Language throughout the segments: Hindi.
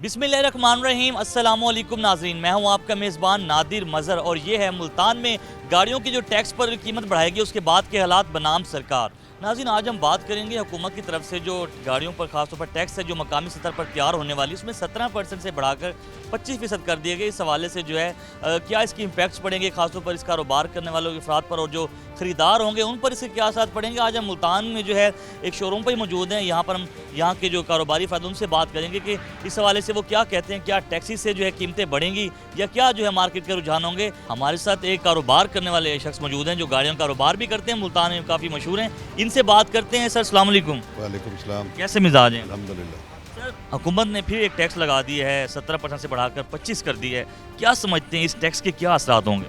बिस्मिल्लाहिर्रहमानिर्रहीम अस्सलामुअलैकुम नाज़रीन, मैं हूं आपका मेज़बान नादिर मज़हर और ये है मुल्तान में गाड़ियों की जो टैक्स पर कीमत बढ़ाएगी उसके बाद के हालात बनाम सरकार। नाज़रीन, आज हम बात करेंगे हुकूमत की तरफ से जो गाड़ियों पर खासतौर पर टैक्स है जो मकामी सतह पर तैयार होने वाली उसमें 17% से बढ़ाकर 25% कर दिए गए। इस हवाले से जो है क्या इसके इम्पैक्ट्स पड़ेंगे खासतौर पर इस कारोबार करने वालों के अफराद पर और जो ख़रीदार होंगे उन पर इसके क्या असर पड़ेंगे। आज हम मुल्तान में जो है एक शोरूम पर ही मौजूद हैं, यहाँ पर हम यहाँ के जो कारोबारी अफराद उनसे बात करेंगे कि इस हवाले से वो क्या कहते हैं, क्या टैक्सी से जो है कीमतें बढ़ेंगी या क्या जो है मार्केट के रुझान होंगे। हमारे साथ एक कारोबार करने वाले शख्स मौजूद हैं जो गाड़ियों का कारोबार भी करते हैं, मुल्तान में काफ़ी मशहूर हैं। इनसे बात करते हैं। सर अस्सलाम वालेकुम। वालेकुम सलाम। कैसे मिजाज हैं? अल्हम्दुलिल्लाह। सर, हुकूमत ने फिर एक टैक्स लगा दी है, 17% से बढ़ाकर 25 कर दी है। क्या समझते हैं इस टैक्स के क्या असरात होंगे?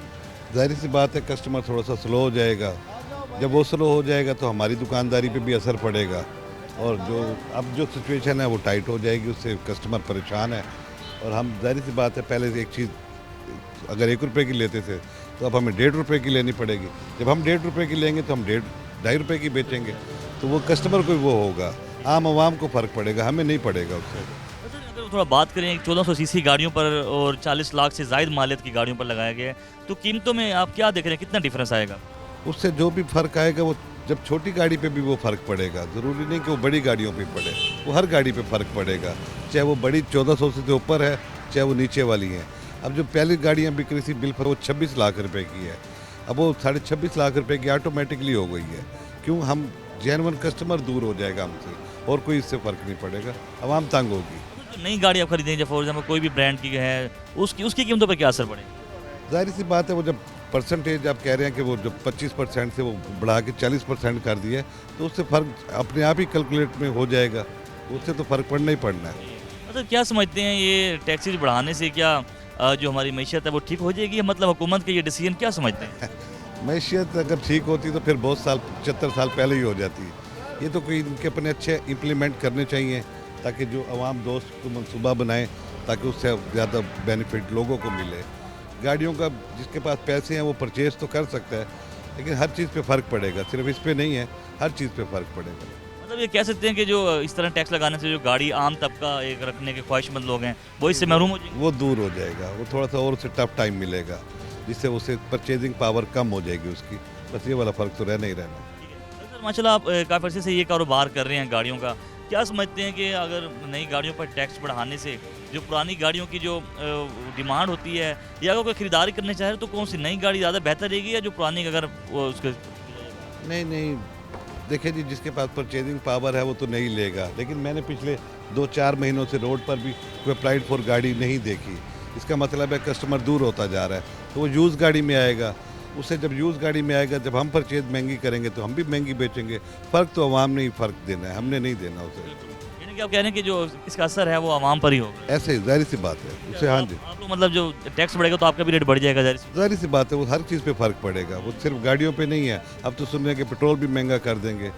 ज़ाहिर सी बात है कस्टमर थोड़ा सा स्लो हो जाएगा। जब वो स्लो हो जाएगा तो हमारी दुकानदारी पे भी असर पड़ेगा और जो सिचुएशन है वो टाइट हो जाएगी, उससे कस्टमर परेशान है। और हम ज़ाहिर सी बात है पहले से एक चीज़ अगर 1 रुपये की लेते थे तो अब हमें 1.5 रुपये की लेनी पड़ेगी। जब हम 1.5 रुपये की लेंगे तो हम 2.5 रुपये की बेचेंगे, तो वो कस्टमर को वो होगा, आम आवाम को फ़र्क पड़ेगा, हमें नहीं पड़ेगा उससे। सर, अगर थोड़ा बात करें 1400 सीसी गाड़ियों पर और 40 लाख से ज़ायद मालियत की गाड़ियों पर लगाया गया है, तो कीमतों में आप क्या देख रहे हैं, कितना डिफरेंस आएगा? उससे जो भी फ़र्क आएगा वो जब छोटी गाड़ी पे भी वो फ़र्क पड़ेगा। ज़रूरी नहीं कि वो बड़ी गाड़ियों पे पड़े, वो हर गाड़ी पे फ़र्क पड़ेगा, चाहे वो बड़ी 1400 से ऊपर है, चाहे वो नीचे वाली हैं। अब जो पहली गाड़ियाँ बिक रही थी बिल पर वो 26 लाख रुपए की है, अब वो 26.5 लाख रुपए की ऑटोमेटिकली हो गई है। क्यों? हम जेन्युइन कस्टमर दूर हो जाएगा हमसे और कोई इससे फ़र्क नहीं पड़ेगा, आवाम तंग होगी। जो नई गाड़ी आप खरीदेंगे, फॉर एग्जाम्पल कोई भी ब्रांड की है, उसकी कीमतों पर क्या असर पड़ेगा? ज़ाहिर सी बात है वो जब परसेंटेज आप कह रहे हैं कि वो जो 25% से वो बढ़ा के 40% कर दिया है, तो उससे फ़र्क अपने आप ही कैलकुलेट में हो जाएगा, उससे तो फ़र्क पड़ना ही पड़ना है। मतलब क्या समझते हैं ये टैक्सेस बढ़ाने से क्या जो हमारी मैशियत है वो ठीक हो जाएगी? मतलब हुकूमत के ये डिसीजन क्या समझते हैं? मैशियत अगर ठीक होती तो फिर बहुत साल 75 साल पहले ही हो जाती। ये तो कोई इनके अपने अच्छे इम्प्लीमेंट करने चाहिए ताकि जो आवाम दोस्त को मनसूबा बनाएं ताकि उससे ज़्यादा बेनिफिट लोगों को मिले। गाड़ियों का जिसके पास पैसे हैं वो परचेज़ तो कर सकता है, लेकिन हर चीज़ पे फ़र्क पड़ेगा, सिर्फ इस पे नहीं है, हर चीज़ पे फ़र्क पड़ेगा। मतलब ये कह सकते हैं कि जो इस तरह टैक्स लगाने से जो गाड़ी आम तबका एक रखने के ख्वाहिशमंद लोग हैं वो इससे महरूम हो जाएंगे। वो दूर हो जाएगा, वो थोड़ा सा और उसे टफ टाइम मिलेगा, जिससे उसे परचेजिंग पावर कम हो जाएगी उसकी। बस ये वाला फ़र्क तो रहना ही रहना। ठीक है। सर माशाल्लाह, आप काफ़ी अर्से से ये कारोबार कर रहे हैं गाड़ियों का। क्या समझते हैं कि अगर नई गाड़ियों पर टैक्स बढ़ाने से जो पुरानी गाड़ियों की जो डिमांड होती है या अगर कोई खरीदारी करने चाहे तो कौन सी नई गाड़ी ज़्यादा बेहतर रहेगी या जो पुरानी अगर वो उसके नहीं नहीं, देखिए जी, जिसके पास परचेजिंग पावर है वो तो नहीं लेगा, लेकिन मैंने पिछले 2-4 महीनों से रोड पर भी कोई अप्लाइड फॉर गाड़ी नहीं देखी। इसका मतलब है कस्टमर दूर होता जा रहा है, तो वो यूज़ गाड़ी में आएगा। उससे जब यूज़ गाड़ी में आएगा, जब हम परचेज महंगी करेंगे तो हम भी महंगी बेचेंगे। फ़र्क तो आवाम ने ही फ़र्क देना है, हमने नहीं देना उसे। यानी कि आप कह रहे हैं कि जो इसका असर है वो आवाम पर ही होगा। ऐसे ही ज़ाहिर सी बात है उसे। हाँ जी, आप लोग मतलब जो टैक्स बढ़ेगा तो आपका भी रेट बढ़ जाएगा ज़ाहिर सी। ज़ाहिर सी बात है, वो हर चीज़ पे फ़र्क पड़ेगा, वो सिर्फ गाड़ियों पे नहीं है। अब तो सुन रहे हैं कि पेट्रोल भी महंगा कर देंगे।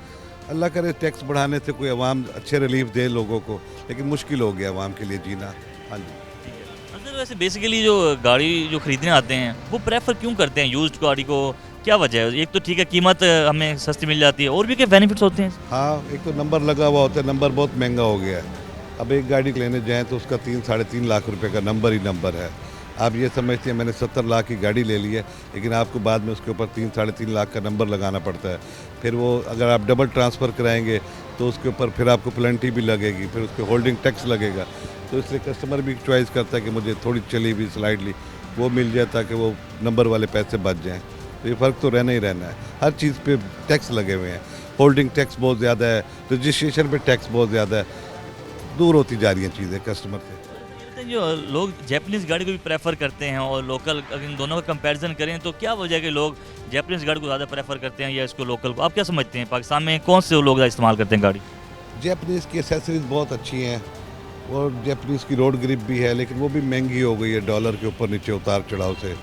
अल्लाह करे टैक्स बढ़ाने से कोई आवाम अच्छे रिलीफ दे लोगों को, लेकिन मुश्किल हो गया आवाम के लिए जीना। हाँ जी। अंदर वैसे बेसिकली जो गाड़ी जो खरीदने आते हैं वो प्रेफर क्यों करते हैं यूज्ड गाड़ी को? क्या वजह है? एक तो ठीक है कीमत हमें सस्ती मिल जाती है, और भी क्या बेनिफिट्स होते हैं? हाँ, एक तो नंबर लगा हुआ होता है, नंबर बहुत महंगा हो गया है। अब एक गाड़ी लेने जाएँ तो उसका 3-3.5 लाख रुपए का नंबर ही नंबर है। आप ये समझते हैं मैंने 70 लाख की गाड़ी ले ली है, लेकिन आपको बाद में उसके ऊपर 3-3.5 लाख का नंबर लगाना पड़ता है। फिर वो अगर आप डबल ट्रांसफ़र कराएंगे तो उसके ऊपर फिर आपको पेनल्टी भी लगेगी, फिर उस पर होल्डिंग टैक्स लगेगा। तो इसलिए कस्टमर भी चॉइस करता है कि मुझे थोड़ी चली हुई स्लाइडली वो मिल जाए ताकि वो नंबर वाले पैसे बच जाएँ। तो ये फ़र्क तो रहना ही रहना है। हर चीज़ पे टैक्स लगे हुए हैं, होल्डिंग टैक्स बहुत ज़्यादा है, रजिस्ट्रेशन पे टैक्स बहुत ज़्यादा है, दूर होती जा रही हैं चीज़ें कस्टमर से। जो लोग जैपनीज़ गाड़ी को भी प्रेफर करते हैं और लोकल, अगर इन दोनों का कंपैरिजन करें तो क्या वजह है कि लोग जैपनीज़ गाड़ी को ज़्यादा प्रेफर करते हैं या इसको लोकल को? आप क्या समझते हैं पाकिस्तान में कौन से लोग ज़्यादा इस्तेमाल करते हैं गाड़ी? जैपनीज़ की एसेसरीज़ बहुत अच्छी हैं और जैपनीज़ की रोड ग्रिप भी है, लेकिन वो भी महंगी हो गई है डॉलर के ऊपर नीचे उतार चढ़ाव से।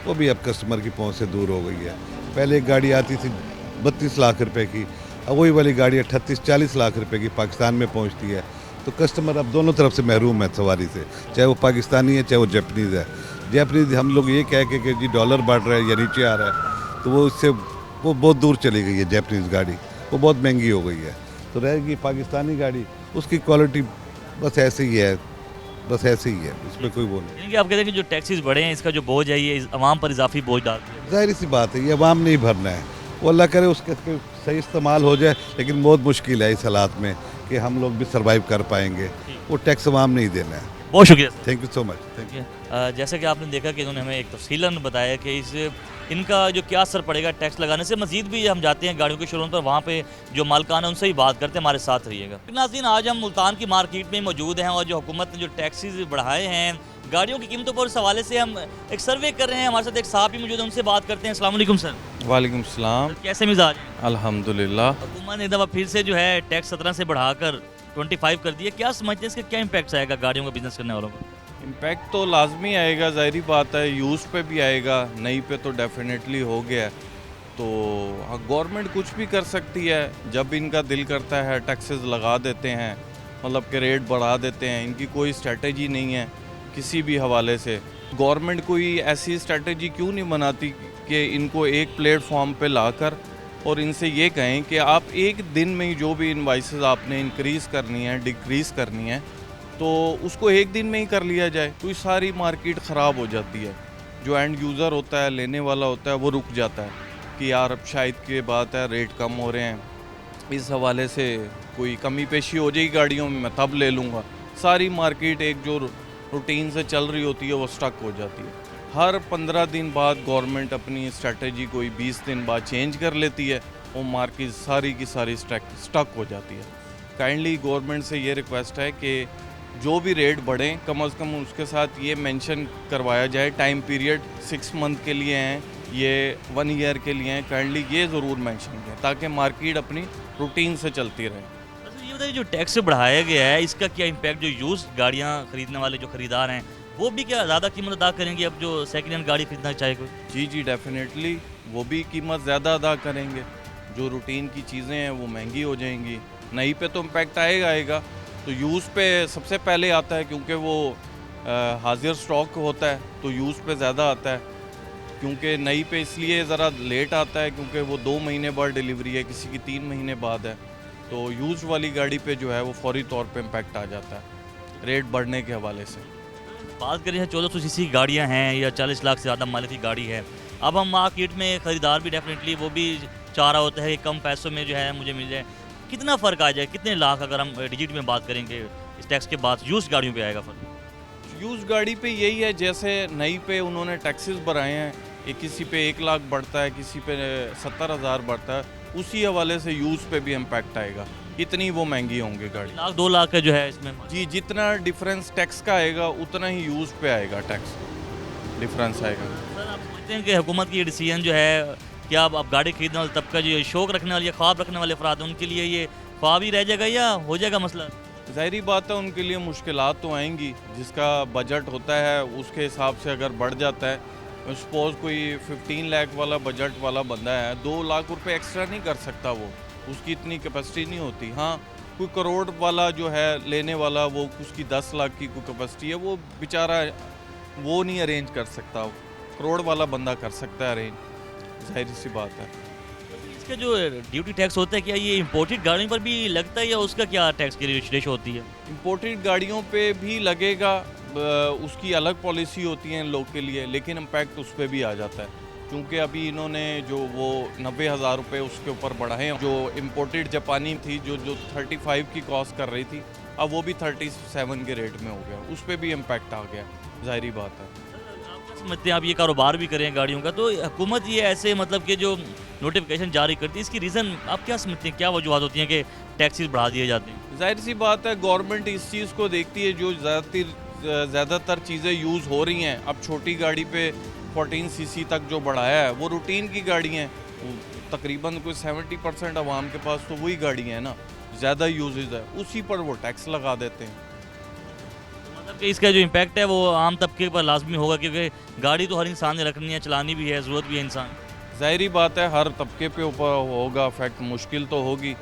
वो भी अब कस्टमर की पहुंच से दूर हो गई है। पहले एक गाड़ी आती थी 32 लाख रुपए की, अब वही वाली गाड़ी 38-40 लाख रुपए की पाकिस्तान में पहुंचती है। तो कस्टमर अब दोनों तरफ से महरूम है सवारी से, चाहे वो पाकिस्तानी है चाहे वो जैपनीज़ है। जैपनीज़ हम लोग ये कह के कि जी डॉलर बढ़ रहा है या नीचे आ रहा है, तो वो इससे वो बहुत दूर चली गई है जैपनीज़ गाड़ी, वो बहुत महंगी हो गई है। तो रहेगी पाकिस्तानी गाड़ी, उसकी क्वालिटी बस ऐसे ही है, बस ऐसे ही है, इसमें कोई वो नहीं। यानी कि आप कहते हैं कि जो टैक्सेस बढ़े हैं इसका जो बोझ है ये आवाम पर इजाफी बोझ डालती है। जाहिर सी बात है, ये अवाम नहीं भरना है, वो अल्लाह करे उसके सही इस्तेमाल हो जाए, लेकिन बहुत मुश्किल है इस हालात में कि हम लोग भी सर्वाइव कर पाएंगे। वो टैक्स अवाम नहीं देना है। बहुत शुक्रिया sir. Thank you so much, thank you. जैसा कि आपने देखा कि इन्होंने हमें एक तफसीलन बताया कि इस इनका जो क्या असर पड़ेगा टैक्स लगाने से। मजीद भी हम जाते हैं गाड़ियों के शोरूम पर, वहाँ पे जो मालकान है उनसे ही बात करते हैं, हमारे साथ रहिएगा। नाज़रीन, आज हम मुल्तान की मार्केट में मौजूद हैं और जो हुकूमत ने जो टैक्सेस बढ़ाए हैं गाड़ियों की कीमतों पर, उस हवाले से हम एक सर्वे कर रहे हैं। हमारे साथ एक साहब भी मौजूद है, उनसे बात करते हैं। अस्सलाम वालेकुम सर। वालेकुम सलाम। कैसे मिजाज हैं? अल्हम्दुलिल्लाह। हुकूमत ने एक दफ़ा फिर से जो है टैक्स 17 से बढ़ाकर 25 कर दिया। क्या समझते हैं इसका क्या इम्पैक्ट आएगा गाड़ियों का बिजनेस करने वालों को? इम्पैक्ट तो लाजमी आएगा, ज़ाहिरी बात है। यूज़ पे भी आएगा, नई पे तो डेफिनेटली हो गया है। तो हाँ, गवर्नमेंट कुछ भी कर सकती है, जब इनका दिल करता है टैक्सेस लगा देते हैं, मतलब कि रेट बढ़ा देते हैं। इनकी कोई स्ट्रेटजी नहीं है किसी भी हवाले से। गवर्नमेंट कोई ऐसी स्ट्रेटजी क्यों नहीं बनाती कि इनको एक प्लेटफॉर्म पे लाकर और इनसे ये कहें कि आप एक दिन में ही जो भी इनवाइसेस आपने इंक्रीज़ करनी है, डिक्रीज़ करनी है, तो उसको एक दिन में ही कर लिया जाए। तो ये सारी मार्केट ख़राब हो जाती है। जो एंड यूज़र होता है, लेने वाला होता है, वो रुक जाता है कि यार अब शायद की बात है रेट कम हो रहे हैं, इस हवाले से कोई कमी पेशी हो जाएगी गाड़ियों में, मैं तब ले लूँगा। सारी मार्केट एक जो रूटीन से चल रही होती है वो स्टक हो जाती है। हर 15 दिन बाद गवर्नमेंट अपनी स्ट्रेटजी कोई 20 दिन बाद चेंज कर लेती है, वो मार्केट सारी की सारी स्टक हो जाती है। काइंडली गवर्नमेंट से ये रिक्वेस्ट है कि जो भी रेट बढ़ें कम अज़ कम उसके साथ ये मेंशन करवाया जाए टाइम पीरियड 6 मंथ के लिए हैं, ये 1 ईयर के लिए हैं। काइंडली ये ज़रूर मेंशन करें ताकि मार्केट अपनी रूटीन से चलती रहे। अच्छा, ये बताइए जो टैक्स बढ़ाया गया है इसका क्या इम्पैक्ट जो यूज़ गाड़ियाँ खरीदने वाले जो खरीदार हैं वो भी क्या ज़्यादा कीमत अदा करेंगे अब जो सेकेंड हैंड गाड़ी खरीदना चाहे कोई? जी डेफिनेटली वो भी कीमत ज़्यादा अदा करेंगे। जो रूटीन की चीज़ें हैं वो महंगी हो जाएंगी। नई पे तो इम्पैक्ट आएगा। तो यूज़ पे सबसे पहले आता है क्योंकि वो हाजिर स्टॉक होता है, तो यूज़ पे ज़्यादा आता है। क्योंकि नई पे इसलिए ज़रा लेट आता है क्योंकि वो 2 महीने बाद डिलीवरी है, किसी की 3 महीने बाद है। तो यूज़ वाली गाड़ी पे जो है वो फौरी तौर पे इम्पैक्ट आ जाता है रेट बढ़ने के हवाले से। बात करें 1400 सीसी गाड़ियाँ हैं या 40 लाख से ज़्यादा मालिक की गाड़ी है, अब हम मार्केट में ख़रीदार भी डेफिनेटली वो भी चाह रहा होता है कि कम पैसों में जो है मुझे मिल जाए। कितना फ़र्क आ जाए, कितने लाख अगर हम डिजिट में बात करेंगे इस टैक्स के बाद यूज़ गाड़ियों पे आएगा फ़र्क? यूज़ गाड़ी पे यही है, जैसे नई पे उन्होंने टैक्सेस बढ़ाए हैं, किसी पे 1 लाख बढ़ता है, किसी पे 70,000 बढ़ता है, उसी हवाले से यूज़ पे भी इम्पैक्ट आएगा। इतनी वो महंगी होंगी गाड़ी। लाख 2 लाख का जो है इसमें जी, जितना डिफरेंस टैक्स का आएगा उतना ही यूज़ पे आएगा टैक्स डिफरेंस आएगा। सर, आप समझते हैं कि हुकूमत की ये डिसीजन जो है क्या अब गाड़ी खरीदने वाले तबका जो ये शौक रखने वाले या ख्वाब रखने वाले अफराद उनके लिए ये ख्वाब ही रह जाएगा या हो जाएगा मसला? ज़ाहिरी बात है उनके लिए मुश्किलात तो आएंगी। जिसका बजट होता है उसके हिसाब से अगर बढ़ जाता है, सपोज़ कोई 15 लाख वाला बजट वाला बंदा है, 2 लाख रुपए एक्स्ट्रा नहीं कर सकता, वो उसकी इतनी कैपेसिटी नहीं होती। हाँ, कोई करोड़ वाला जो है लेने वाला, वो उसकी 10 लाख की कोई कैपेसिटी है, वो बेचारा वो नहीं अरेंज कर सकता। करोड़ वाला बंदा कर सकता है अरेंज, जाहिर सी बात है। इसका जो ड्यूटी टैक्स होता है क्या ये इंपोर्टेड गाड़ियों पर भी लगता है या उसका क्या टैक्स की रेशो होती है? इंपोर्टेड गाड़ियों पे भी लगेगा, उसकी अलग पॉलिसी होती है इन लोग के लिए, लेकिन इम्पैक्ट उस पर भी आ जाता है क्योंकि अभी इन्होंने जो वो 90,000 रुपये उसके ऊपर बढ़ाए हैं। जो इम्पोर्टेड जापानी थी जो 35 की कॉस्ट कर रही थी, अब वो भी 37 के रेट में हो गया, उस पर भी इम्पैक्ट आ गया, ज़ाहिरी बात है। समझते हैं आप ये कारोबार भी करें गाड़ियों का, तो हुकूमत ये ऐसे मतलब कि जो नोटिफिकेशन जारी करती है इसकी रीज़न आप क्या समझते हैं, क्या वजूहत होती हैं कि टैक्सेस बढ़ा दिए जाते हैं? जाहिर सी बात है गवर्नमेंट इस चीज़ को देखती है, जो ज़्यादातर चीज़ें यूज़ हो रही हैं। अब छोटी गाड़ी पे 14 सीसी तक जो बढ़ाया है वो रूटीन की गाड़ी हैं, तकरीबन कोई 70% आवाम के पास तो वही गाड़ी है ना, ज़्यादा यूजेज है, उसी पर वो टैक्स लगा देते हैं। मतलब कि इसका जो इम्पैक्ट है वो आम तबके पर लाजमी होगा क्योंकि गाड़ी तो हर इंसान ने रखनी है, चलानी भी है, ज़रूरत भी है इंसान। ज़ाहिरी बात है हर तबके पे ऊपर होगा इफेक्ट, मुश्किल तो होगी,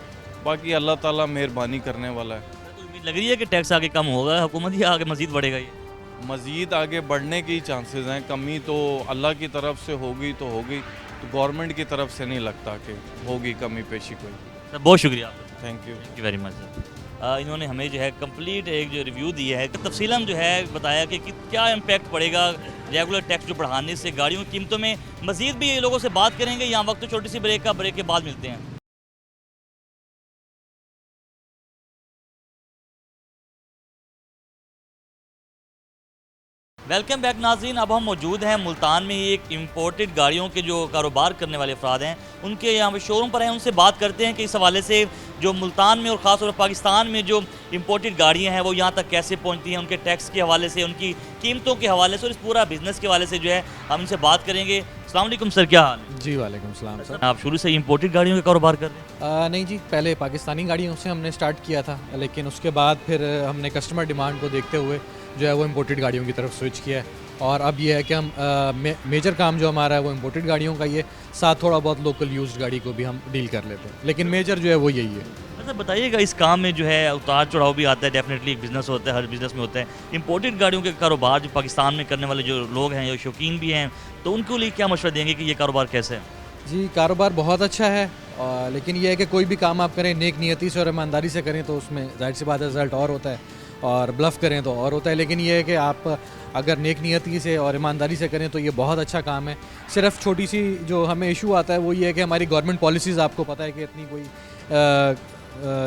बाकी अल्लाह ताला मेहरबानी करने वाला है। तो उम्मीद लग रही है कि टैक्स आगे कम होगा, हुकूमत या आगे मजीद बढ़ेगा ये? मज़ीद आगे बढ़ने के ही चांसेस हैं। कमी तो अल्लाह की तरफ से होगी तो होगी, तो गवर्नमेंट की तरफ से नहीं लगता कि होगी कमी पेशी कोई। बहुत शुक्रिया आपका, thank you. Thank you very much sir. इन्होंने हमें जो है कंप्लीट एक जो रिव्यू दिया है, तफसीलन जो है बताया कि क्या इम्पैक्ट पड़ेगा रेगुलर टैक्स जो बढ़ाने से गाड़ियों की कीमतों में। मज़ीद भी ये लोगों से बात करेंगे। यहाँ वक्त तो छोटी सी ब्रेक के बाद मिलते हैं। वेलकम बैक नाज़रीन। अब हम मौजूद हैं मुल्तान में ही एक इम्पोर्टेड गाड़ियों के जो कारोबार करने वाले अफराद हैं उनके यहाँ पे शोरूम पर हैं। उनसे बात करते हैं कि इस हवाले से जो मुल्तान में और ख़ास तौर पर पाकिस्तान में जो इम्पोर्टेड गाड़ियाँ हैं वो यहाँ तक कैसे पहुँचती हैं, उनके टैक्स के हवाले से, उनकी कीमतों के हवाले से और इस पूरा बिज़नेस के हवाले से जो है हम इनसे बात करेंगे। अस्सलाम वालेकुम सर, क्या हाल है? जी वालेकुम सलाम सर। आप शुरू से इम्पोर्टेड गाड़ियों का कारोबार कर रहे हैं? नहीं जी, पहले पाकिस्तानी गाड़ियों से हमने स्टार्ट किया था, लेकिन उसके बाद फिर हमने कस्टमर डिमांड को देखते हुए जो है वो इम्पोर्टेड गाड़ियों की तरफ स्विच किया है। और अब ये है कि हम मेजर काम जो हमारा है वो इम्पोर्टेड गाड़ियों का ही है, साथ थोड़ा बहुत लोकल यूज्ड गाड़ी को भी हम डील कर लेते हैं, लेकिन मेजर जो है वो यही है। अच्छा बताइएगा, इस काम में जो है उतार चढ़ाव भी आता है, डेफिनेटली एक बिज़नेस होता है, हर बिज़नेस में होता है। इम्पोर्टेड गाड़ियों के कारोबार जो पाकिस्तान में करने वाले जो लोग हैं, जो शौकीन भी हैं, तो उनको लिए क्या मशवरा देंगे कि ये कारोबार कैसे है? जी, कारोबार बहुत अच्छा है, लेकिन यह है कि कोई भी काम आप करें नेक नियति से और ईमानदारी से करें तो उसमें जाहिर सी बात है रिज़ल्ट और होता है, और ब्लफ़ करें तो और होता है। लेकिन यह है कि आप अगर नेक नियति से और ईमानदारी से करें तो ये बहुत अच्छा काम है। सिर्फ छोटी सी जो हमें इशू आता है वो ये है कि हमारी गवर्नमेंट पॉलिसीज़ आपको पता है कि इतनी कोई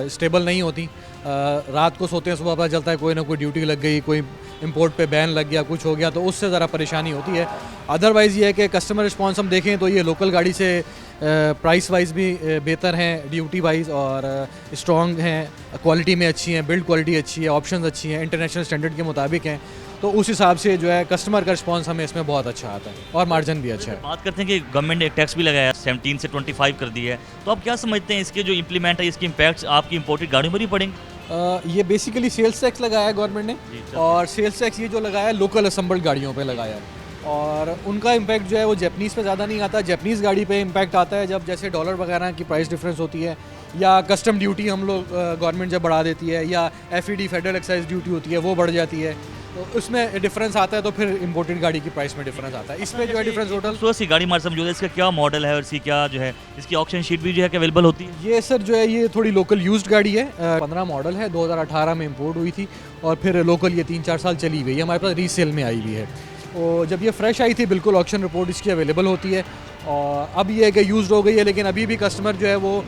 स्टेबल नहीं होती। रात को सोते हैं, सुबह पता चलता है कोई ना कोई ड्यूटी लग गई, कोई इंपोर्ट पे बैन लग गया, कुछ हो गया, तो उससे ज़रा परेशानी होती है। अदरवाइज़ ये है कि कस्टमर रिस्पॉन्स हम देखें तो ये लोकल गाड़ी से प्राइस वाइज भी बेहतर हैं, ड्यूटी वाइज और स्ट्रॉन्ग हैं, क्वालिटी में अच्छी हैं, बिल्ड क्वालिटी अच्छी है, ऑप्शंस अच्छी हैं, इंटरनेशनल स्टैंडर्ड के मुताबिक हैं। तो उस हिसाब से जो है कस्टमर का रिस्पॉन्स हमें इसमें बहुत अच्छा आता है और मार्जिन भी अच्छा है। बात करते हैं कि गवर्नमेंट ने एक टैक्स भी लगाया, 17 से 25 कर दिया है, तो आप क्या समझते हैं इसके जो इम्प्लीमेंट है, इसके इम्पैक्ट आपकी इंपोर्टेड गाड़ियों पर ही पड़ेंगे? ये बेसिकली सेल्स टैक्स लगाया है गवर्नमेंट ने, जी, और सेल्स टैक्स ये जो लगाया है लोकल असेंबल्ड गाड़ियों पे लगाया है, और उनका इम्पैक्ट जो है वो जैपनीज़ पे ज़्यादा नहीं आता। जैपनीज़ गाड़ी पे इम्पैक्ट आता है जब जैसे डॉलर वगैरह की प्राइस डिफरेंस होती है, या कस्टम ड्यूटी हम लोग गवर्नमेंट जब बढ़ा देती है, या FED फेडरल एक्साइज ड्यूटी होती है वो बढ़ जाती है, तो उसमें डिफरेंस आता है, तो फिर इंपोर्टेड गाड़ी की प्राइस में डिफरेंस आता है। इसमें जो है डिफरेंस टोटल तो सी गाड़ी हमारे समझौता, इसका क्या मॉडल है और इसकी क्या जो है इसकी ऑप्शन शीट भी जो है कि अवेलेबल होती है? ये सर जो है ये थोड़ी लोकल यूज्ड गाड़ी है, 15 मॉडल है, 2018 में इंपोर्ट हुई थी और फिर लोकल ये 3-4 साल चली हुई है, हमारे पास रीसेल में आई हुई है। तो जब ये फ्रेश आई थी बिल्कुल ऑक्शन रिपोर्ट इसकी अवेलेबल होती है, और अब ये है कि यूज्ड हो गई है, लेकिन अभी भी कस्टमर जो है वो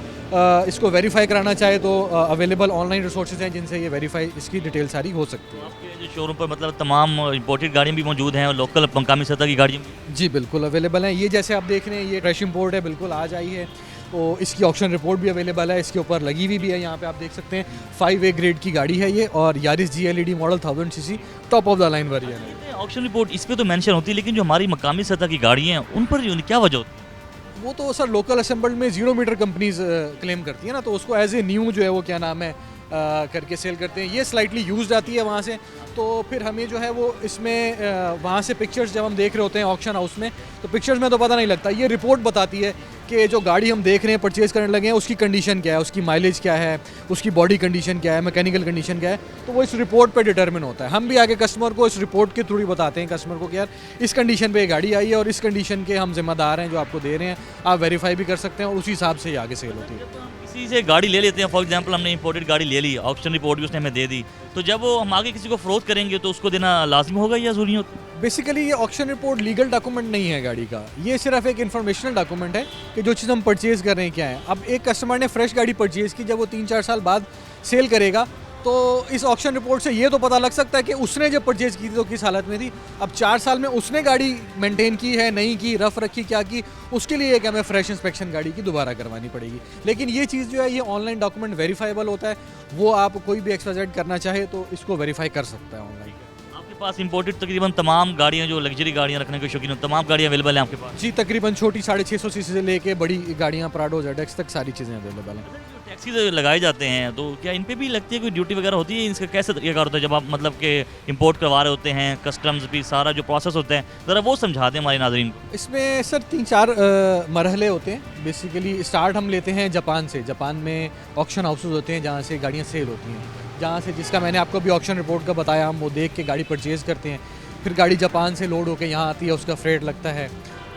इसको वेरीफाई कराना चाहे तो अवेलेबल ऑनलाइन रिसोर्सेज हैं जिनसे ये वेरीफाई इसकी डिटेल सारी हो सकती है। आपके जो शोरूम पर मतलब तमाम इंपोर्टेड गाड़ियाँ भी मौजूद हैं और लोकल मकामी सतह की गाड़ियाँ भी? जी बिल्कुल अवेलेबल हैं। ये जैसे आप देख रहे हैं ये फ्रेश इंपोर्ट है, बिल्कुल आज आई है, तो इसकी ऑक्शन रिपोर्ट भी अवेलेबल है, इसके ऊपर लगी हुई भी है। यहाँ पे आप देख सकते हैं 5A ग्रेड की गाड़ी है ये, और Yaris GLED model 1000cc top of the line variant है। ऑक्शन रिपोर्ट इस पर तो मेंशन होती है, लेकिन जो हमारी मकामी सतह की गाड़ियाँ हैं उन पर जो क्या वजह होती है? वो तो सर लोकल असेंबल्ड में 0 मीटर कंपनीज क्लेम करती है ना, तो उसको एज ए न्यू जो है वो क्या नाम है करके सेल करते हैं। ये स्लाइटली यूज्ड आती है वहाँ से, तो फिर हमें जो है वो इसमें वहाँ से पिक्चर्स जब हम देख रहे होते हैं ऑक्शन हाउस में, तो पिक्चर्स में तो पता नहीं लगता, ये रिपोर्ट बताती है कि जो गाड़ी हम देख रहे हैं परचेज करने लगे हैं उसकी कंडीशन क्या है, उसकी माइलेज क्या है, उसकी बॉडी कंडीशन क्या है, मैकेनिकल कंडीशन क्या है, तो वो इस रिपोर्ट पे डिटरमिन होता है। हम भी आगे कस्टमर को इस रिपोर्ट के थ्रू ही बताते हैं कस्टमर को कि यार इस कंडीशन पे ये गाड़ी आई है और इस कंडीशन के हम जिम्मेदार हैं जो आपको दे रहे हैं, आप वेरीफाई भी कर सकते हैं, और उसी हिसाब से ही आगे सेल होती है। किसी से गाड़ी ले लेते हैं, फॉर एग्जांपल हमने इंपोर्टेड गाड़ी ले ली, ऑक्शन रिपोर्ट भी उसने हमें दे दी, तो जब वो हम आगे किसी को फरोख्त करेंगे तो उसको देना लाजिम होगा या ज़रूरी होता है? बेसिकली ये ऑक्शन रिपोर्ट लीगल डॉक्यूमेंट नहीं है गाड़ी का, ये सिर्फ एक इन्फॉर्मेशनल डॉक्यूमेंट है कि जो चीज़ हम परचेज कर रहे हैं क्या है। अब एक कस्टमर ने फ्रेश गाड़ी परचेज की, जब वो 3-4 साल बाद सेल करेगा तो इस ऑक्शन रिपोर्ट से ये तो पता लग सकता है कि उसने जब परचेज की थी तो किस हालत में थी। अब 4 साल में उसने गाड़ी मेंटेन की है, नहीं की, रफ रखी, क्या की, उसके लिए एक हमें फ्रेश इंस्पेक्शन गाड़ी की दोबारा करवानी पड़ेगी। लेकिन ये चीज़ जो है ये ऑनलाइन डॉक्यूमेंट वेरीफाइबल होता है, वो आप कोई भी XYZ करना चाहे तो इसको वेरीफाई कर सकता है ऑनलाइन। आपके पास इंपोर्टेड तकरीबन तमाम गाड़ियाँ जो लग्जरी गाड़ियाँ रखने के शौकीन, तमाम गाड़ियाँ अवेलेबल हैं आपके पास? जी तकरीबन छोटी 650cc से लेके बड़ी गाड़ियाँ प्राडो ZX तक सारी चीज़ें अवेलेबल हैं। टैक्सी जो लगाए जाते हैं तो क्या इन पे भी लगती है कोई ड्यूटी वगैरह होती है? इसका कैसे तरीका होता है जब आप मतलब कि इंपोर्ट करवा रहे होते हैं, कस्टम्स भी सारा जो प्रोसेस होता है, ज़रा वो समझा दें हमारे नाज़रीन को। इसमें सर 3-4 मरहले होते हैं। बेसिकली स्टार्ट हम लेते हैं जापान से। जापान में ऑक्शन हाउसेज होते हैं जहाँ से गाड़ियाँ सेल होती हैं, जहाँ से जिसका मैंने आपको भी ऑक्शन रिपोर्ट का बताया, हम वो देख के गाड़ी परचेज़ करते हैं। फिर गाड़ी जापान से लोड होकर यहाँ आती है, उसका फ्रेट लगता है,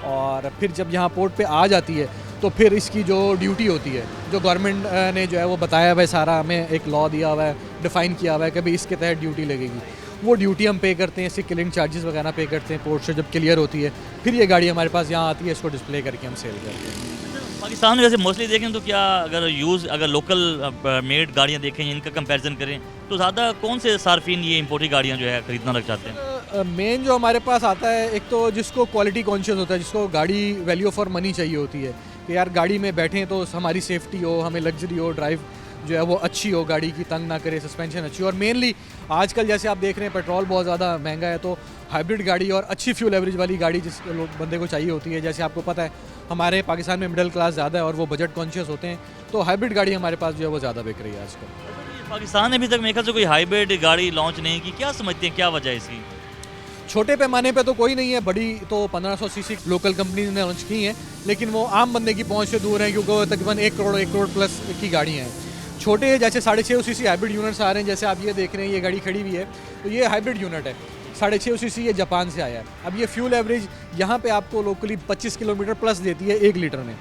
और फिर जब यहाँ पोर्ट पे आ जाती है तो फिर इसकी जो ड्यूटी होती है, जो गवर्नमेंट ने जो है वो बताया हुआ है, सारा हमें एक लॉ दिया हुआ है, डिफ़ाइन किया हुआ है कि भाई इसके तहत ड्यूटी लगेगी, वो ड्यूटी हम पे करते हैं, इसके क्लियरिंग चार्जेस वगैरह पे करते हैं, पोर्ट से जब क्लियर होती है फिर ये गाड़ी हमारे पास यहाँ आती है, इसको डिस्प्ले करके हम सेल करते हैं। पाकिस्तान में वैसे मोस्टली देखें तो क्या अगर लोकल मेड गाड़ियाँ देखें, इनका कंपैरिजन करें तो ज़्यादा कौन से सार्फिन ये इम्पोर्टेड गाड़ियाँ जो है खरीदना लग जाते हैं? मेन जो हमारे पास आता है, एक तो जिसको क्वालिटी कॉन्शियस होता है, जिसको गाड़ी वैल्यू फॉर मनी चाहिए होती है कि यार गाड़ी में बैठें तो हमारी सेफ्टी हो, हमें लग्जरी हो, ड्राइव जो है वो अच्छी हो, गाड़ी की तंग ना करे, सस्पेंशन अच्छी हो। और मेनली आजकल जैसे आप देख रहे हैं पेट्रोल बहुत ज़्यादा महंगा है, तो हाइब्रिड गाड़ी और अच्छी फ्यूल एवरेज वाली गाड़ी जिस बंदे को चाहिए होती है, जैसे आपको पता है हमारे पाकिस्तान में मिडिल क्लास ज़्यादा है और वो बजट कॉन्शियस होते हैं, तो हाइब्रिड गाड़ी हमारे पास जो है वो ज़्यादा बिक रही है आजकल। पाकिस्तान ने अभी तक मेरे ख्याल से कोई हाइब्रिड गाड़ी लॉन्च नहीं की, क्या समझते हैं क्या वजह है इसकी? छोटे पैमाने पे तो कोई नहीं है, बड़ी तो 1500 सीसी लोकल कंपनीज ने लॉन्च की हैं, लेकिन वो आम बंदे की पहुंच से दूर हैं क्योंकि वो तकरीबन 1 करोड़ प्लस की गाड़ियाँ हैं। छोटे जैसे 6.5 सीसी हाइब्रिड यूनिट्स आ रहे हैं, जैसे आप ये देख रहे हैं ये गाड़ी खड़ी हुई है, तो ये हाइब्रिड यूनिट है, 6.5 सीसी, ये जापान से आया है। अब ये फ्यूल एवरेज यहाँ पे आपको लोकली 25 किलोमीटर प्लस देती है 1 लीटर में,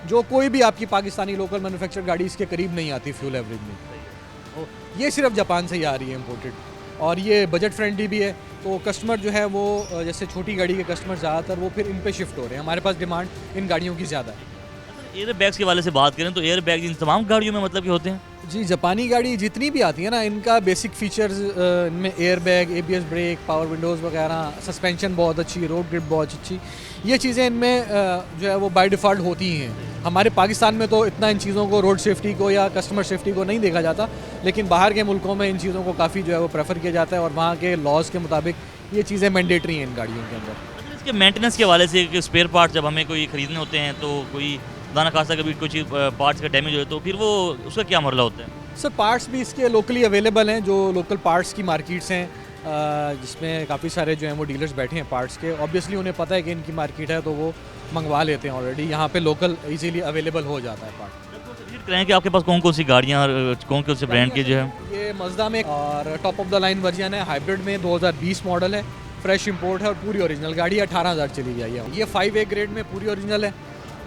जो कोई भी आपकी पाकिस्तानी लोकल मैन्युफैक्चर गाड़ी इसके करीब नहीं आती फ्यूल एवरेज में। ये सिर्फ जापान से ही आ रही है इम्पोर्टेड, और ये बजट फ्रेंडली भी है, तो कस्टमर जो है वो जैसे छोटी गाड़ी के कस्टमर ज़्यादातर वो फिर इन पे शिफ्ट हो रहे हैं। हमारे पास डिमांड इन गाड़ियों की ज़्यादा है। एयर बैग्स के वाले से बात करें तो एयर बैग इन तमाम गाड़ियों में मतलब के होते हैं? जी, जापानी गाड़ी जितनी भी आती है ना, इनका बेसिक फीचर्स इनमें air bag, ABS brake, power windows वगैरह, सस्पेंशन बहुत अच्छी, रोड ग्रिप बहुत अच्छी, ये चीज़ें इनमें जो है वो बाय डिफ़ॉल्ट होती ही हैं। हमारे पाकिस्तान में तो इतना इन चीज़ों को, रोड सेफ्टी को या कस्टमर सेफ्टी को नहीं देखा जाता, लेकिन बाहर के मुल्कों में इन चीज़ों को काफ़ी जो है वो प्रेफर किया जाता है और वहाँ के लॉज के मुताबिक ये चीज़ें मैंडेटरी हैं इन गाड़ियों के अंदर। इसके मेंटेनेंस के हवाले से स्पेयर पार्ट जब हमें कोई ख़रीदने होते हैं तो कोई दाना खासा कभी कुछ पार्ट्स का डैमेज हो तो फिर वो उसका क्या मरला होता है? सर पार्ट्स भी इसके लोकली अवेलेबल हैं, जो लोकल पार्ट्स की मार्केट्स हैं, जिसमें काफ़ी सारे जो हैं वो डीलर्स बैठे हैं पार्ट्स के। ऑब्वियसली उन्हें पता है कि इनकी मार्केट है, तो वो मंगवा लेते हैं ऑलरेडी, यहाँ पे लोकल इजीली अवेलेबल हो जाता है पार्ट। विजिट करें कि आपके पास कौन कौन सी गाड़ियाँ, कौन कौन से ब्रांड की जो है? ये मज़दा में और top of the line version है, हाइब्रिड में 2020 मॉडल है, फ्रेश इंपोर्ट है और पूरी ओरिजिनल गाड़ी 18,000 चली गई है। ये 5A ग्रेड में पूरी ओरिजिनल है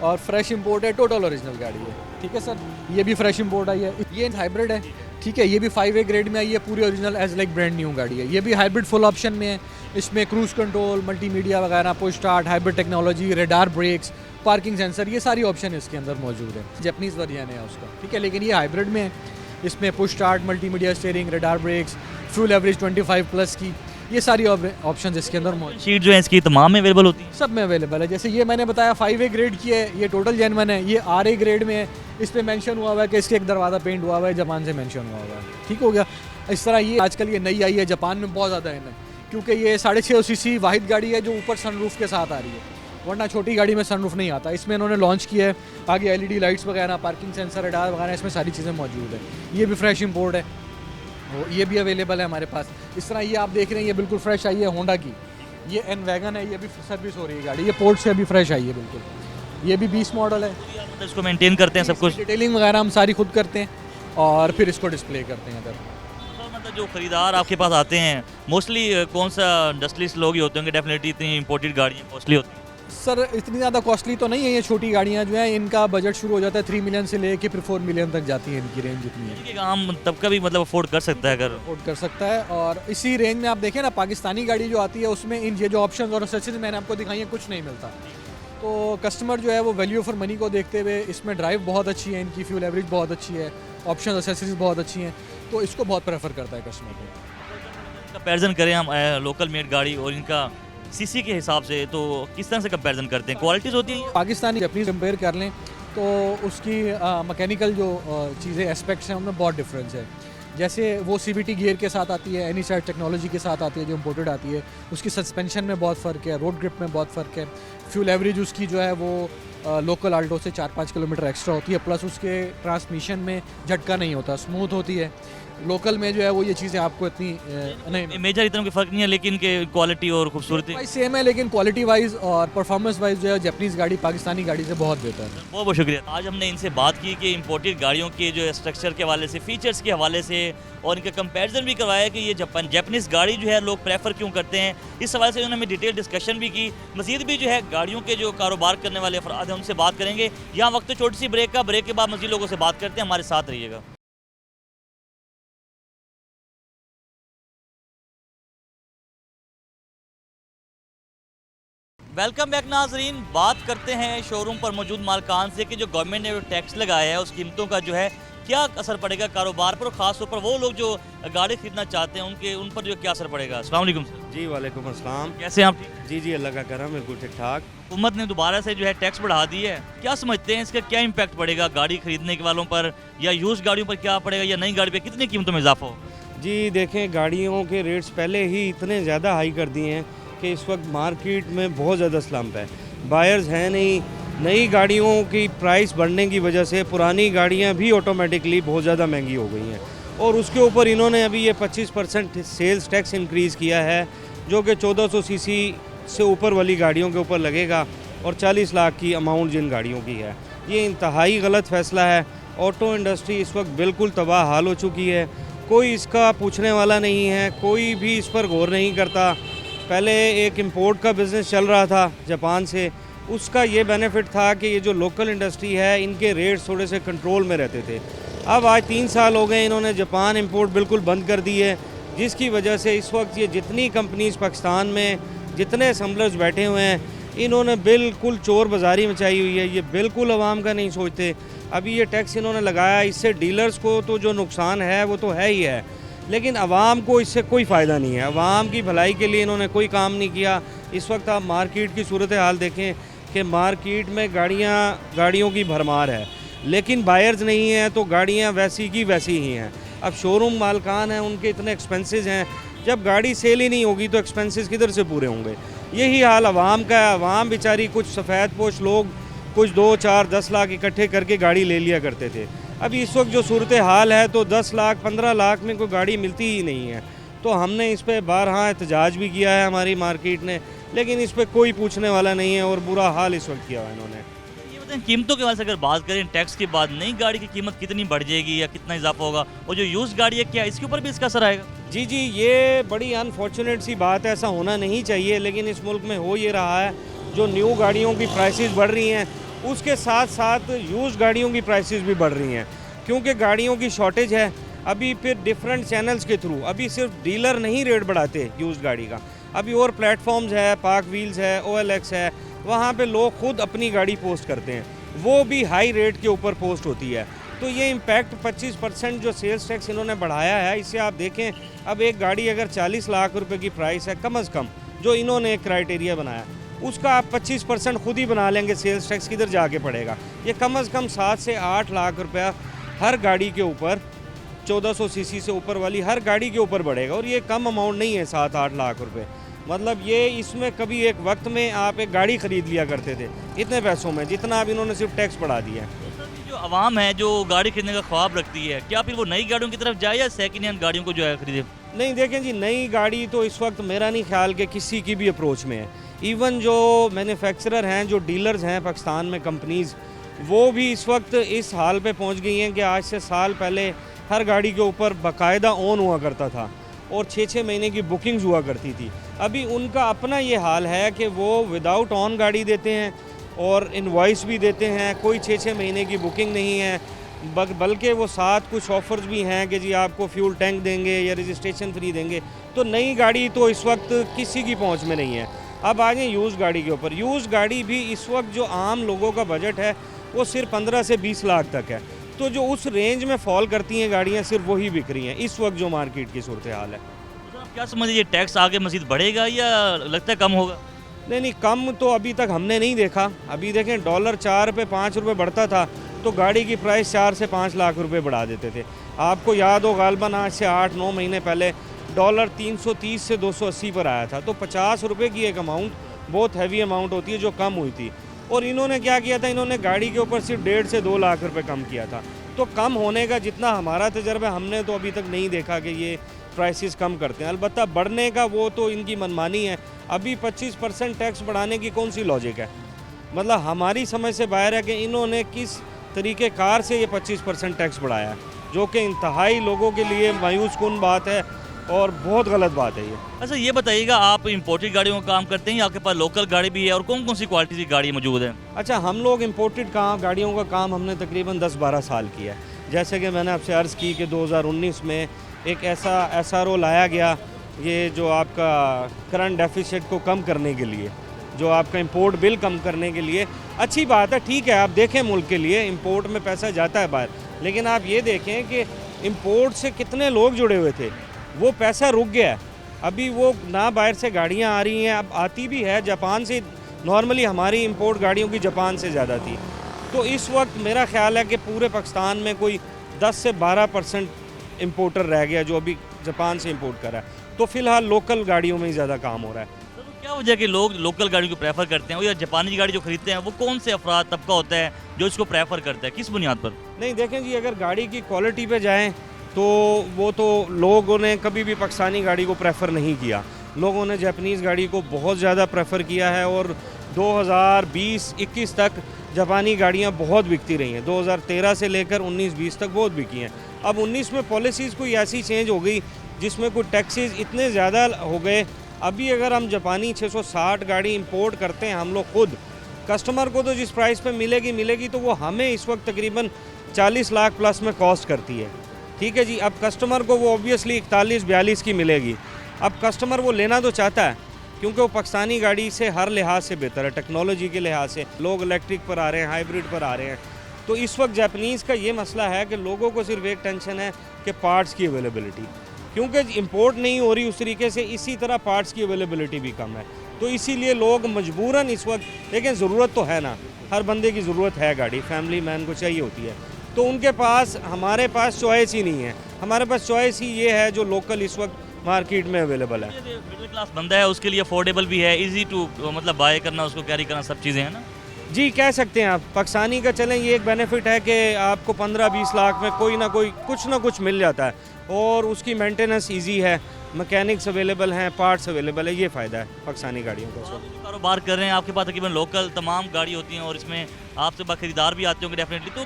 और फ्रेश इंपोर्ट है, टोटल ओरिजिनल गाड़ी है। ठीक है सर, ये भी फ्रेश इंपोर्ट आई है, ये हाइब्रिड है। ठीक है, ये भी 5A ग्रेड में आई है, पूरी original age like brand new गाड़ी है। ये भी हाइब्रिड फुल ऑप्शन में है, इसमें क्रूज कंट्रोल, मल्टीमीडिया वगैरह, push start, hybrid technology, radar brakes, parking sensor, ये सारी ऑप्शन इसके अंदर मौजूद है। जैपनीज़ वर्जन है उसका, ठीक है, लेकिन ये हाइब्रिड में है। इसमें push start, multimedia steering, radar brakes, fuel average 25 plus की, ये सारी ऑप्शन इसके अंदर मौजूद। शीट जो है इसकी तमाम में अवेलेबल होती है? सब में अवेलेबल है। जैसे ये मैंने बताया 5A ग्रेड की है, ये टोटल जेन्युइन है। ये RA ग्रेड में है, इस पर मेंशन हुआ हुआ है कि इसके एक दरवाज़ा पेंट हुआ हुआ है, जापान से मेंशन हुआ हुआ है। ठीक हो गया। इस तरह ये आजकल ये नई आई है, जापान में बहुत ज़्यादा है, क्योंकि ये 6.5 सीसी वाहिद गाड़ी है जो ऊपर सनरूफ के साथ आ रही है, वरना छोटी गाड़ी में सनरूफ नहीं आता। इसमें इन्होंने लॉन्च किया है, आगे LED लाइट्स वगैरह, पार्किंग सेंसर, रेडार वगैरह, इसमें सारी चीज़ें मौजूद है। ये भी फ्रेश इंपोर्ट है, ये भी अवेलेबल है हमारे पास। इस तरह ये आप देख रहे हैं, ये बिल्कुल फ्रेश आई है होंडा की, ये N वैगन है, ये भी सर्विस हो रही है गाड़ी, ये पोर्ट से अभी फ्रेश आई है बिल्कुल। ये भी 20 मॉडल है। मतलब इसको मेंटेन करते हैं सब कुछ? डिटेलिंग वगैरह हम सारी खुद करते हैं और फिर इसको डिस्प्ले करते हैं इधर। मतलब जो खरीदार आपके पास आते हैं मोस्टली कौन सा इंडस्ट्रियलिस्ट लोग ही होते होंगे? डेफिनेटली इतनी इंपोर्टेड गाड़ियाँ कॉस्टली होती हैं। सर इतनी ज़्यादा कॉस्टली तो नहीं है, ये छोटी गाड़ियाँ जो है इनका बजट शुरू हो जाता है 3 मिलियन से लेके फिर 4 मिलियन तक जाती है इनकी रेंज जितनी है। एक आम तबका भी मतलब अफोर्ड कर सकता है, अगर अफोर्ड कर सकता है। और इसी रेंज में आप देखें ना, पाकिस्तानी गाड़ी जो आती है उसमें इन ये जो ऑप्शन और एक्सेसरीज मैंने आपको दिखाई है कुछ नहीं मिलता। तो कस्टमर जो है वो वैल्यू फॉर मनी को देखते हुए, इसमें ड्राइव बहुत अच्छी है, इनकी फ्यूल एवरेज बहुत अच्छी है, ऑप्शन एक्सेसरीज बहुत अच्छी हैं, तो इसको बहुत प्रेफर करता है कस्टमर को। कंपैरिजन करें हम लोकल मेड गाड़ी और इनका सीसी के हिसाब से, तो किस तरह से कंपैरिजन करते हैं? क्वालिटीज़ होती हैं पाकिस्तानी जापानीज़ कंपेयर कर लें तो उसकी मैकेनिकल जो चीज़ें एस्पेक्ट्स हैं उनमें बहुत डिफरेंस है। जैसे वो CVT गियर के साथ आती है, एनीसाइड टेक्नोलॉजी के साथ आती है जो इम्पोर्टेड आती है, उसकी सस्पेंशन में बहुत फ़र्क है, रोड ग्रिप में बहुत फ़र्क है, फ्यूल एवरेज उसकी जो है वो लोकल आल्टो से 4-5 किलोमीटर एक्स्ट्रा होती है, प्लस उसके ट्रांसमिशन में झटका नहीं होता, स्मूथ होती है। लोकल में जो है वो ये चीज़ें आपको इतनी नहीं, मेजर इतना कोई फ़र्क नहीं है, लेकिन के क्वालिटी और खूबसूरती वाइज सेम है, लेकिन क्वालिटी वाइज और परफॉर्मेंस वाइज जो है जापानीज़ गाड़ी पाकिस्तानी गाड़ी से बहुत बेहतर है। बहुत बहुत शुक्रिया। आज हमने इनसे बात की कि इंपोर्टेड गाड़ियों के जो स्ट्रक्चर के हवाले से, फीचर्स के हवाले से, और इनका कंपैरिजन भी करवाया कि ये जापानीज़ गाड़ी जो है लोग प्रेफर क्यों करते हैं। इस हवाले से उन्होंने डिटेल डिस्कशन भी की। मज़ीद भी जो है गाड़ियों के जो कारोबार करने वाले अफराद हैं हैं, उनसे बात करेंगे। यहाँ वक्त है छोटी सी ब्रेक का, ब्रेक के बाद मज़ीद लोगों से बात करते हैं, हमारे साथ रहिएगा। वेलकम बैक नाजरीन। बात करते हैं शोरूम पर मौजूद मालकान से कि जो गवर्नमेंट ने टैक्स लगाया है उस कीमतों का जो है क्या असर पड़ेगा कारोबार पर, और ख़ास तौर पर वो लोग जो गाड़ी खरीदना चाहते हैं उन पर जो क्या असर पड़ेगा। अस्सलाम वालेकुम सर। जी वालेकुम अस्सलाम। कैसे हैं आप? ठीक। जी अल्लाह का करम, बिल्कुल ठीक ठाक। हुकूमत ने दोबारा से जो है टैक्स बढ़ा दी है, क्या समझते हैं इसका क्या इम्पैक्ट पड़ेगा गाड़ी खरीदने के वालों पर, या यूज गाड़ियों पर क्या पड़ेगा, या नई गाड़ी पर कितनी कीमतों में इजाफा हो? जी देखें, गाड़ियों के रेट्स पहले ही इतने ज़्यादा हाई कर दिए हैं कि इस वक्त मार्केट में बहुत ज़्यादा स्लम्प है, बायर्स हैं नहीं। नई गाड़ियों की प्राइस बढ़ने की वजह से पुरानी गाड़ियां भी ऑटोमेटिकली बहुत ज़्यादा महंगी हो गई हैं, और उसके ऊपर इन्होंने अभी ये 25% सेल्स टैक्स इंक्रीज़ किया है, जो कि 1400 सीसी से ऊपर वाली गाड़ियों के ऊपर लगेगा, और 40 लाख की अमाउंट जिन गाड़ियों की है। ये इंतहाई गलत फ़ैसला है। ऑटो इंडस्ट्री इस वक्त बिल्कुल तबाह हाल हो चुकी है, कोई इसका पूछने वाला नहीं है, कोई भी इस पर गौर नहीं करता। पहले एक इंपोर्ट का बिज़नेस चल रहा था जापान से, उसका ये बेनिफिट था कि ये जो लोकल इंडस्ट्री है इनके रेट्स थोड़े से कंट्रोल में रहते थे। अब आज 3 साल हो गए, इन्होंने जापान इंपोर्ट बिल्कुल बंद कर दी है, जिसकी वजह से इस वक्त ये जितनी कंपनीज पाकिस्तान में, जितने असम्बलर्स बैठे हुए हैं, इन्होंने बिल्कुल चोर बाज़ारी मचाई हुई है। ये बिल्कुल आवाम का नहीं सोचते। अभी ये टैक्स इन्होंने लगाया, इससे डीलर्स को तो जो नुकसान है वो तो है ही है, लेकिन आवाम को इससे कोई फ़ायदा नहीं है। आवाम की भलाई के लिए इन्होंने कोई काम नहीं किया। इस वक्त आप मार्केट की सूरत हाल देखें कि मार्केट में गाड़ियों की भरमार है, लेकिन बायर्स नहीं हैं, तो गाड़ियां वैसी की वैसी ही हैं। अब शोरूम मालकान हैं, उनके इतने एक्सपेंसेस हैं, जब गाड़ी सेल ही नहीं होगी तो एक्सपेंसेस किधर से पूरे होंगे। यही हाल आवाम का है। आवाम बेचारी, कुछ सफ़ेद पोश लोग कुछ 2, 4, 10 लाख इकट्ठे करके गाड़ी ले लिया करते थे। अभी इस वक्त जो सूरत हाल है तो 10 लाख 15 लाख में कोई गाड़ी मिलती ही नहीं है। तो हमने इस पर बारहा एहतजाज भी किया है हमारी मार्केट ने, लेकिन इस पर कोई पूछने वाला नहीं है, और बुरा हाल इस वक्त किया हुआ इन्होंने। ये बताएं, कीमतों के बारे से अगर बात करें, टैक्स के बाद नई गाड़ी की कीमत कितनी बढ़ जाएगी या कितना इजाफा होगा, और जो यूज़ गाड़ी है क्या इसके ऊपर भी इसका असर आएगा? जी, ये बड़ी अनफॉर्चुनेट सी बात है, ऐसा होना नहीं चाहिए, लेकिन इस मुल्क में हो ये रहा है। जो न्यू गाड़ियों की प्राइसेस बढ़ रही हैं, उसके साथ साथ यूज़ गाड़ियों की प्राइसेस भी बढ़ रही हैं, क्योंकि गाड़ियों की शॉर्टेज है। अभी फिर डिफरेंट चैनल्स के थ्रू, अभी सिर्फ डीलर नहीं रेट बढ़ाते यूज़ गाड़ी का, अभी और प्लेटफॉर्म्स है, पार्क व्हील्स है, OLX है, वहाँ पे लोग खुद अपनी गाड़ी पोस्ट करते हैं, वो भी हाई रेट के ऊपर पोस्ट होती है। तो ये इम्पैक्ट 25% जो सेल्स टैक्स इन्होंने बढ़ाया है, इससे आप देखें, अब एक गाड़ी अगर 40 लाख रुपए की प्राइस है कम अज़ कम, जो इन्होंने एक क्राइटेरिया बनाया, उसका आप 25% खुद ही बना लेंगे, सेल्स टैक्स किधर जाके पड़ेगा। ये कम अज़ कम 7 से 8 लाख रुपया हर गाड़ी के ऊपर, 1400 सीसी से ऊपर वाली हर गाड़ी के ऊपर बढ़ेगा, और ये कम अमाउंट नहीं है 7-8 लाख रुपए। मतलब ये इसमें कभी एक वक्त में आप एक गाड़ी ख़रीद लिया करते थे इतने पैसों में, जितना अब इन्होंने सिर्फ टैक्स बढ़ा दिया है। जो आवाम है जो गाड़ी खरीदने का ख्वाब रखती है, क्या फिर वो नई गाड़ियों की तरफ जाए या सेकंड हैंड गाड़ियों को जो है खरीदे? नहीं, देखें जी, नई गाड़ी तो इस वक्त मेरा नहीं ख्याल कि किसी की भी अप्रोच में है। इवन जो मैन्युफैक्चरर हैं, जो डीलर्स हैं पाकिस्तान में, कंपनीज़, वो भी इस वक्त इस हाल पे पहुंच गई हैं कि आज से साल पहले हर गाड़ी के ऊपर बाकायदा ऑन हुआ करता था, और 6-6 महीने की बुकिंग्स हुआ करती थी। अभी उनका अपना ये हाल है कि वो विदाउट ऑन गाड़ी देते हैं और इनवॉइस भी देते हैं, कोई 6-6 महीने की बुकिंग नहीं है, बल्कि वो साथ कुछ ऑफ़र्स भी हैं कि जी आपको फ्यूल टैंक देंगे या रजिस्ट्रेशन फ्री देंगे। तो नई गाड़ी तो इस वक्त किसी की पहुंच में नहीं है। अब आ जाए यूज़ गाड़ी के ऊपर। यूज़ गाड़ी भी इस वक्त जो आम लोगों का बजट है वो सिर्फ 15 से 20 लाख तक है, तो जो उस रेंज में फॉल करती हैं गाड़ियाँ, सिर्फ वही बिक रही हैं इस वक्त जो मार्केट की सूरत हाल है। तो आप क्या समझिए, टैक्स आगे मज़ीद बढ़ेगा या लगता है कम होगा? नहीं, कम तो अभी तक हमने नहीं देखा। अभी देखें, डॉलर 4 पे 5 रुपये बढ़ता था तो गाड़ी की प्राइस 4 से 5 लाख रुपए बढ़ा देते थे। आपको याद हो, गालबन आज से 8-9 महीने पहले डॉलर 330 से 280 पर आया था, तो 50 रुपये की एक अमाउंट बहुत हैवी अमाउंट होती है जो कम हुई थी। और इन्होंने क्या किया था, इन्होंने गाड़ी के ऊपर सिर्फ 1.5 से 2 लाख रुपए कम किया था। तो कम होने का जितना हमारा तजर्बा, हमने तो अभी तक नहीं देखा कि ये प्राइसेस कम करते हैं। अलबत्ता बढ़ने का वो तो इनकी मनमानी है। अभी 25% टैक्स बढ़ाने की कौन सी लॉजिक है? मतलब हमारी समझ से बाहर है कि इन्होंने किस तरीके कार से ये 25% टैक्स बढ़ाया है, जो कि इंतहाई लोगों के लिए मायूस कुन बात है और बहुत गलत बात है ये। अच्छा ये बताइएगा, आप इंपोर्टेड गाड़ियों का काम करते हैं या आपके पास लोकल गाड़ी भी है, और कौन कौन सी क्वालिटी की गाड़ी मौजूद है? अच्छा, हम लोग इम्पोर्टेड गाड़ियों का काम हमने तकरीबन 10-12 साल किया है। जैसे कि मैंने आपसे अर्ज़ की कि 2019 में एक ऐसा SRO लाया गया, ये जो आपका करंट डेफिसिट को कम करने के लिए, जो आपका इंपोर्ट बिल कम करने के लिए। अच्छी बात है, ठीक है, आप देखें मुल्क के लिए इंपोर्ट में पैसा जाता है बाहर, लेकिन आप ये देखें कि इंपोर्ट से कितने लोग जुड़े हुए थे, वो पैसा रुक गया है। अभी वो ना बाहर से गाड़ियाँ आ रही हैं, अब आती भी है जापान से। नॉर्मली हमारी इंपोर्ट गाड़ियों की जापान से ज़्यादा थी। तो इस वक्त मेरा ख्याल है कि पूरे पाकिस्तान में कोई 10 से 12% इम्पोर्टर रह गया जो अभी जापान से इंपोर्ट कर रहा है। तो फ़िलहाल लोकल गाड़ियों में ही ज़्यादा काम हो रहा है। तो क्या वजह है कि लोग लोकल गाड़ी को प्रेफर करते हैं, या जापानी गाड़ी जो खरीदते हैं वो कौन से अफराद तबका होता है जो इसको प्रेफर करता है, किस बुनियाद पर? नहीं, देखें जी, अगर गाड़ी की क्वालिटी पे जाएं तो वो तो लोगों ने कभी भी पाकिस्तानी गाड़ी को प्रेफर नहीं किया। लोगों ने जापानीज़ गाड़ी को बहुत ज़्यादा प्रेफर किया है, और 2020-21 तक जापानी गाड़ियाँ बहुत बिकती रही हैं। 2013 से लेकर 19-20 तक बहुत बिकी हैं। अब 19 में पॉलिसीज़ कोई ऐसी चेंज हो गई जिसमें कोई टैक्सेस इतने ज़्यादा हो गए। अभी अगर हम जापानी 660 गाड़ी इंपोर्ट करते हैं हम लोग खुद, कस्टमर को तो जिस प्राइस पे मिलेगी तो वो हमें इस वक्त तकरीबन 40 लाख प्लस में कॉस्ट करती है। ठीक है जी, अब कस्टमर को वो ऑब्वियसली 41-42 की मिलेगी। अब कस्टमर वो लेना तो चाहता है, क्योंकि वो पाकिस्तानी गाड़ी से हर लिहाज से बेहतर है, टेक्नोलॉजी के लिहाज से। लोग इलेक्ट्रिक पर आ रहे हैं, हाइब्रिड पर आ रहे हैं। तो इस वक्त जापानीज़ का ये मसला है कि लोगों को सिर्फ एक टेंशन है कि पार्ट्स की अवेलेबिलिटी, क्योंकि इंपोर्ट नहीं हो रही उस तरीके से, इसी तरह पार्ट्स की अवेलेबिलिटी भी कम है। तो इसीलिए लोग मजबूरन इस वक्त, लेकिन ज़रूरत तो है ना, हर बंदे की ज़रूरत है गाड़ी, फैमिली मैन को चाहिए होती है। तो उनके पास, हमारे पास चॉइस ही नहीं है। हमारे पास चॉइस ही ये है जो लोकल इस वक्त मार्केट में अवेलेबल है। मिडिल क्लास बंदा है, उसके लिए अफोर्डेबल भी है, इजी टू मतलब बाय करना, उसको कैरी करना, सब चीज़ें हैं ना। जी, कह सकते हैं आप। पाकिस्तानी का चलें, ये एक बेनिफिट है कि आपको 15-20 लाख में कोई ना कोई कुछ ना कुछ मिल जाता है, और उसकी मेंटेनेंस इजी है, मैकेनिक्स अवेलेबल हैं, पार्ट्स अवेलेबल है। ये फ़ायदा है पाकिस्तानी गाड़ियों का। आप जो कारोबार कर रहे हैं, आपके पास तकरीबन लोकल तमाम गाड़ी होती हैं, और इसमें आपसे बात खरीदार भी आते होंगे डेफिनेटली। तो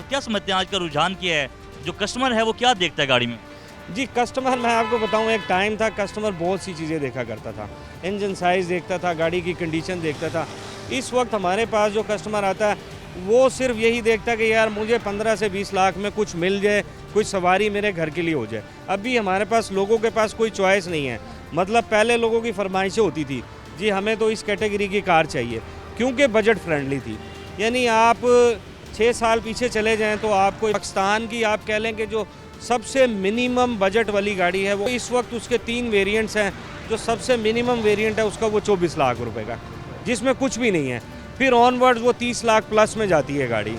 क्या समझते हैं आज का रुझान क्या है, जो कस्टमर है वो क्या देखता है गाड़ी में? जी, कस्टमर, मैं आपको बताऊं, एक टाइम था कस्टमर बहुत सी चीज़ें देखा करता था। इंजन साइज़ देखता था, गाड़ी की कंडीशन देखता था। इस वक्त हमारे पास जो कस्टमर आता है वो सिर्फ यही देखता है कि यार मुझे 15 से 20 लाख में कुछ मिल जाए, कुछ सवारी मेरे घर के लिए हो जाए। अभी हमारे पास, लोगों के पास कोई चॉइस नहीं है। मतलब पहले लोगों की फरमाइशें होती थी, जी हमें तो इस कैटेगरी की कार चाहिए, क्योंकि बजट फ्रेंडली थी। यानी आप 6 साल पीछे चले जाएँ तो आपको पाकिस्तान की, आप कह लें कि जो सबसे मिनिमम बजट वाली गाड़ी है, वो इस वक्त उसके 3 वेरिएंट्स हैं। जो सबसे मिनिमम वेरिएंट है उसका वो 24 लाख रुपए का, जिसमें कुछ भी नहीं है। फिर ऑनवर्ड वो 30 लाख प्लस में जाती है गाड़ी।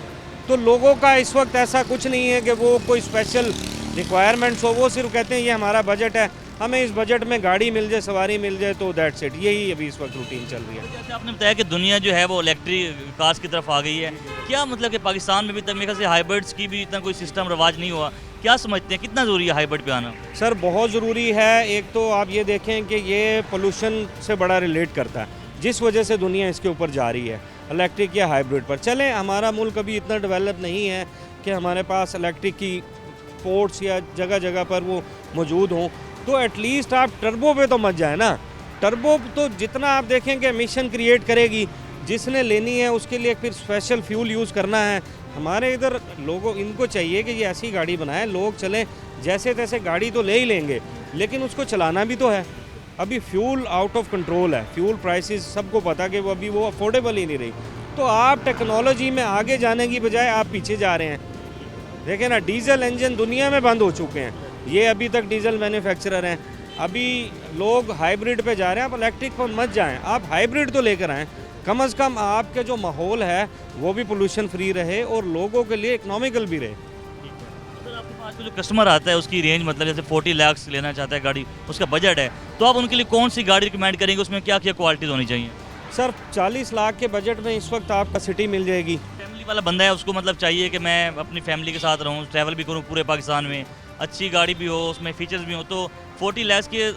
तो लोगों का इस वक्त ऐसा कुछ नहीं है कि वो कोई स्पेशल रिक्वायरमेंट्स हो, वो सिर्फ कहते हैं ये हमारा बजट है, हमें इस बजट में गाड़ी मिल जाए, सवारी मिल जाए, तो दैट्स इट। यही अभी इस वक्त रूटीन चल रही है। जैसे आपने बताया कि दुनिया जो है वो इलेक्ट्रिक कार्स की तरफ आ गई है, क्या मतलब कि पाकिस्तान में भी तक मेरे ख्याल से हाइब्रिड्स की भी इतना कोई सिस्टम रवाज नहीं हुआ, क्या समझते हैं कितना ज़रूरी है हाइब्रिड पे आना? सर, बहुत ज़रूरी है। एक तो आप ये देखें कि ये पोल्यूशन से बड़ा रिलेट करता है, जिस वजह से दुनिया इसके ऊपर जा रही है, इलेक्ट्रिक या हाइब्रिड पर। चलें, हमारा मुल्क अभी इतना डेवलप नहीं है कि हमारे पास इलेक्ट्रिक की पोर्ट्स या जगह जगह पर वो मौजूद हों, तो एटलीस्ट आप टर्बो पे तो मत जाए ना। टर्बो तो जितना आप देखेंगे एमिशन क्रिएट करेगी, जिसने लेनी है उसके लिए फिर स्पेशल फ्यूल यूज़ करना है। हमारे इधर लोगों, इनको चाहिए कि ये ऐसी गाड़ी बनाएं, लोग चलें, जैसे तैसे गाड़ी तो ले ही लेंगे, लेकिन उसको चलाना भी तो है। अभी फ्यूल आउट ऑफ कंट्रोल है, फ्यूल प्राइसेस सबको पता कि वो अभी वो अफोर्डेबल ही नहीं रही। तो आप टेक्नोलॉजी में आगे जाने की बजाय आप पीछे जा रहे हैं। देखें ना, डीजल इंजन दुनिया में बंद हो चुके हैं, ये अभी तक डीजल मैन्युफैक्चरर हैं। अभी लोग हाइब्रिड पे जा रहे हैं। आप इलेक्ट्रिक पर मत जाएं, आप हाइब्रिड तो लेकर आएँ। कम से कम आपके जो माहौल है वो भी पोल्यूशन फ्री रहे और लोगों के लिए इकोनॉमिकल भी रहे। अगर आपके पास जो कस्टमर आता है उसकी रेंज मतलब जैसे 40 लाख लेना चाहता है गाड़ी, उसका बजट है, तो आप उनके लिए कौन सी गाड़ी रिकमेंड करेंगे, उसमें क्या क्या क्वालिटीज़ होनी चाहिए? सर, 40 लाख के बजट में इस वक्त आपका सिटी मिल जाएगी। फैमिली वाला बंदा है, उसको मतलब चाहिए कि मैं अपनी फैमिली के साथ रहूँ, ट्रैवल भी करूँ पूरे पाकिस्तान में, अच्छी गाड़ी भी हो, उसमें फीचर्स भी हो, तो 40 लाख के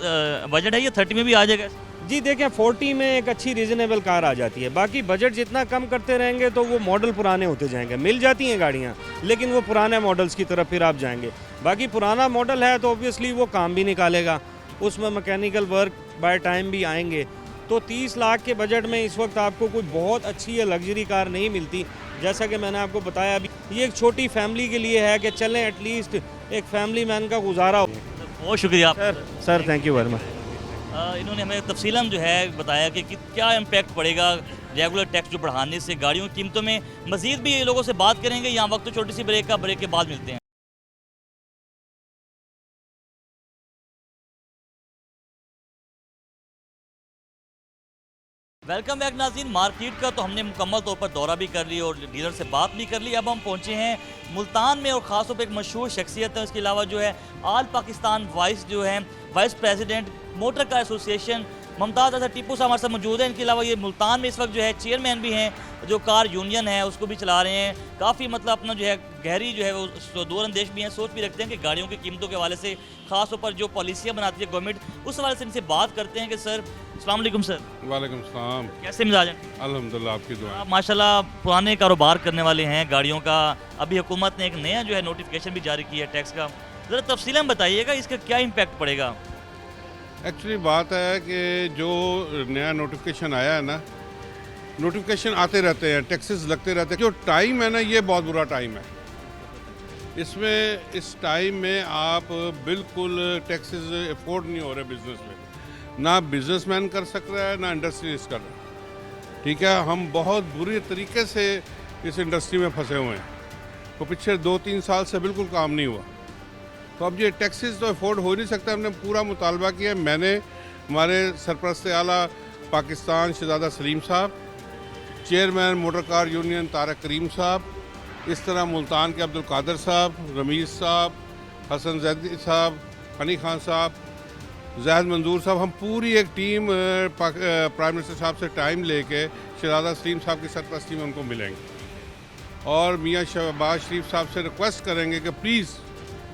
बजट है, ये 30 में भी आ जाएगा? जी देखें 40 में एक अच्छी रीज़नेबल कार आ जाती है, बाकी बजट जितना कम करते रहेंगे तो वो मॉडल पुराने होते जाएंगे। मिल जाती हैं गाड़ियाँ लेकिन वो पुराने मॉडल्स की तरफ फिर आप जाएंगे। बाकी पुराना मॉडल है तो ऑब्वियसली वो काम भी निकालेगा, उसमें मैकेनिकल वर्क बाय टाइम भी आएंगे। तो 30 लाख के बजट में इस वक्त आपको कोई बहुत अच्छी या लग्जरी कार नहीं मिलती। जैसा कि मैंने आपको बताया अभी, ये एक छोटी फैमिली के लिए है कि चलें एटलीस्ट एक फैमिली मैन का गुजारा हो। बहुत शुक्रिया sir thank you very much. इन्होंने हमें तफसीलन जो है बताया कि क्या इम्पैक्ट पड़ेगा रेगुलर टैक्स जो बढ़ाने से गाड़ियों की कीमतों में। मज़ीद भी लोगों से बात करेंगे। यहाँ वक्त तो छोटी सी ब्रेक का, ब्रेक के बाद मिलते हैं। वेलकम बैक नाज़रीन। मार्केट का तो हमने मुकम्मल तौर पर दौरा भी कर लिया और डीलर से बात भी कर ली। अब हम पहुंचे हैं मुल्तान में और ख़ास तौर पर एक मशहूर शख्सियत है, इसके अलावा जो है all Pakistan vice president motor car association Mumtaz Azhar Tipu sahab हमारे साथ मौजूद हैं। इनके अलावा ये मुल्तान में इस वक्त जो है चेयरमैन भी हैं, जो कार यूनियन है उसको भी चला रहे हैं। काफ़ी मतलब अपना जो है गहरी जो है वो दूरअंदेश भी हैं, सोच भी रखते हैं कि गाड़ियों की कीमतों के हवाले से ख़ास तौर पर जो पॉलिसियाँ बनाती है गवर्नमेंट, उस हवाले से इनसे बात करते हैं कि सर अस्सलाम वालेकुम सर। वालेकुम सलाम। कैसे मिजाज हैं? अल्हम्दुलिल्लाह, आपकी दुआ। आप माशाल्लाह पुराने कारोबार करने वाले हैं गाड़ियों का। अभी हुकूमत ने एक नया जो है नोटिफिकेशन भी जारी किया है टैक्स का, ज़रा तफसीलन बताइएगा इसका क्या इम्पैक्ट पड़ेगा। एक्चुअली बात है कि जो नया नोटिफिकेशन आया है ना, नोटिफिकेशन आते रहते हैं, टैक्सेस लगते रहते हैं। जो टाइम है ना, ये बहुत बुरा टाइम है। इसमें इस टाइम में आप बिल्कुल टैक्सेस अफोर्ड नहीं हो रहे बिजनेस में, ना बिजनेसमैन कर सक रहा है ना इंडस्ट्रीज कर रहा है। ठीक है, हम बहुत बुरी तरीके से इस इंडस्ट्री में फंसे हुए हैं। तो पिछले 2-3 साल से बिल्कुल काम नहीं हुआ। तो अब ये टैक्सेस तो अफोर्ड हो नहीं सकता। हमने पूरा मुतालबा किया। मैंने, हमारे सरपरस्त आला Pakistan Shahzada Salim sahab, chairman motor car union Tariq Karim sahab, इस तरह मुल्तान के अब्दुल कादर साहब, रमीज़ साहब, हसन जैदी साहब, हनी खान साहब, जैद मंजूर साहब, हम पूरी एक टीम प्राइम मिनिस्टर साहब से टाइम लेके शहजादा सलीम साहब की सरपरस्ती में उनको मिलेंगे और मियाँ शहबाज शरीफ साहब से रिक्वेस्ट करेंगे कि प्लीज़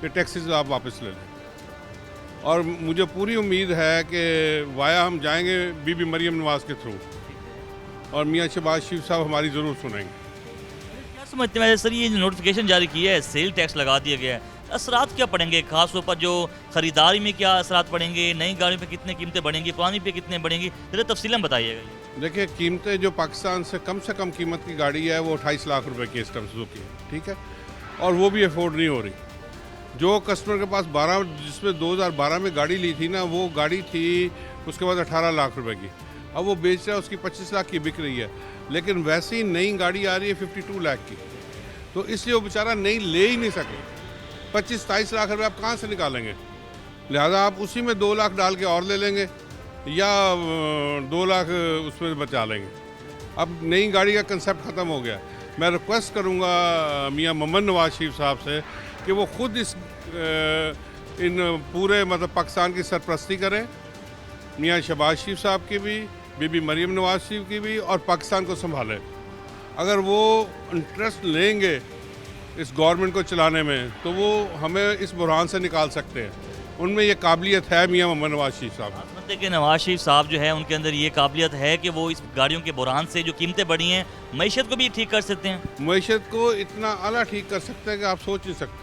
ये टैक्सेस आप वापस ले लें। और मुझे पूरी उम्मीद है कि वाया हम जाएंगे बीबी मरियम नवाज़ के थ्रू और मियाँ शहबाज शरीफ साहब हमारी ज़रूर सुनेंगे। क्या समझते हैं सर, ये नोटिफिकेशन जारी किया है, सेल टैक्स लगा दिया गया है, असरात क्या पड़ेंगे? खास तौर पर जो ख़रीदारी में क्या असरात पड़ेंगे, नई गाड़ियों पे कितने कीमतें बढ़ेंगी, पुरानी पे कितने बढ़ेंगी, जरा तफसीलन बताइएगा। देखिए, कीमतें जो पाकिस्तान से कम कीमत की गाड़ी है वो 28 लाख रुपए की इस टाइम सुजुकी है। ठीक है, और वो भी अफोर्ड नहीं हो रही। जो कस्टमर के पास 12, जिसमें 2012 में गाड़ी ली थी ना, वो गाड़ी थी उसके बाद 18 लाख रुपए की, अब वो बेच रहा है, उसकी 25 लाख की बिक रही है। लेकिन वैसे ही नई गाड़ी आ रही है 52 लाख की, तो इसलिए वो बेचारा नई ले ही नहीं सके। 25-27 लाख रुपए आप कहाँ से निकालेंगे? लिहाजा आप उसी में 2 लाख डाल के और ले लेंगे या 2 लाख उसमें बचा लेंगे। अब नई गाड़ी का कंसेप्ट ख़त्म हो गया। मैं रिक्वेस्ट करूँगा मियाँ मोहम्मद नवाज शरीफ साहब से कि वो ख़ुद इन पूरे मतलब पाकिस्तान की सरपरस्ती करें, मियाँ शहबाज शरीफ साहब की भी, बीबी मरियम नवाज शरीफ की भी, और पाकिस्तान को संभालें। अगर वो इंटरेस्ट लेंगे इस गवर्नमेंट को चलाने में तो वो हमें इस बुरहान से निकाल सकते हैं। उनमें ये काबिलियत है मियाँ मोहम्मद नवाज शरीफ साहब। समझते कि नवाज शरीफ साहब जो है उनके अंदर ये काबिलियत है कि वो इस गाड़ियों के बुरहान से जो कीमतें बढ़ी हैं, मईशत को भी ठीक कर सकते हैं। मईशत को इतना आला ठीक कर सकते हैं कि आप सोच नहीं सकते।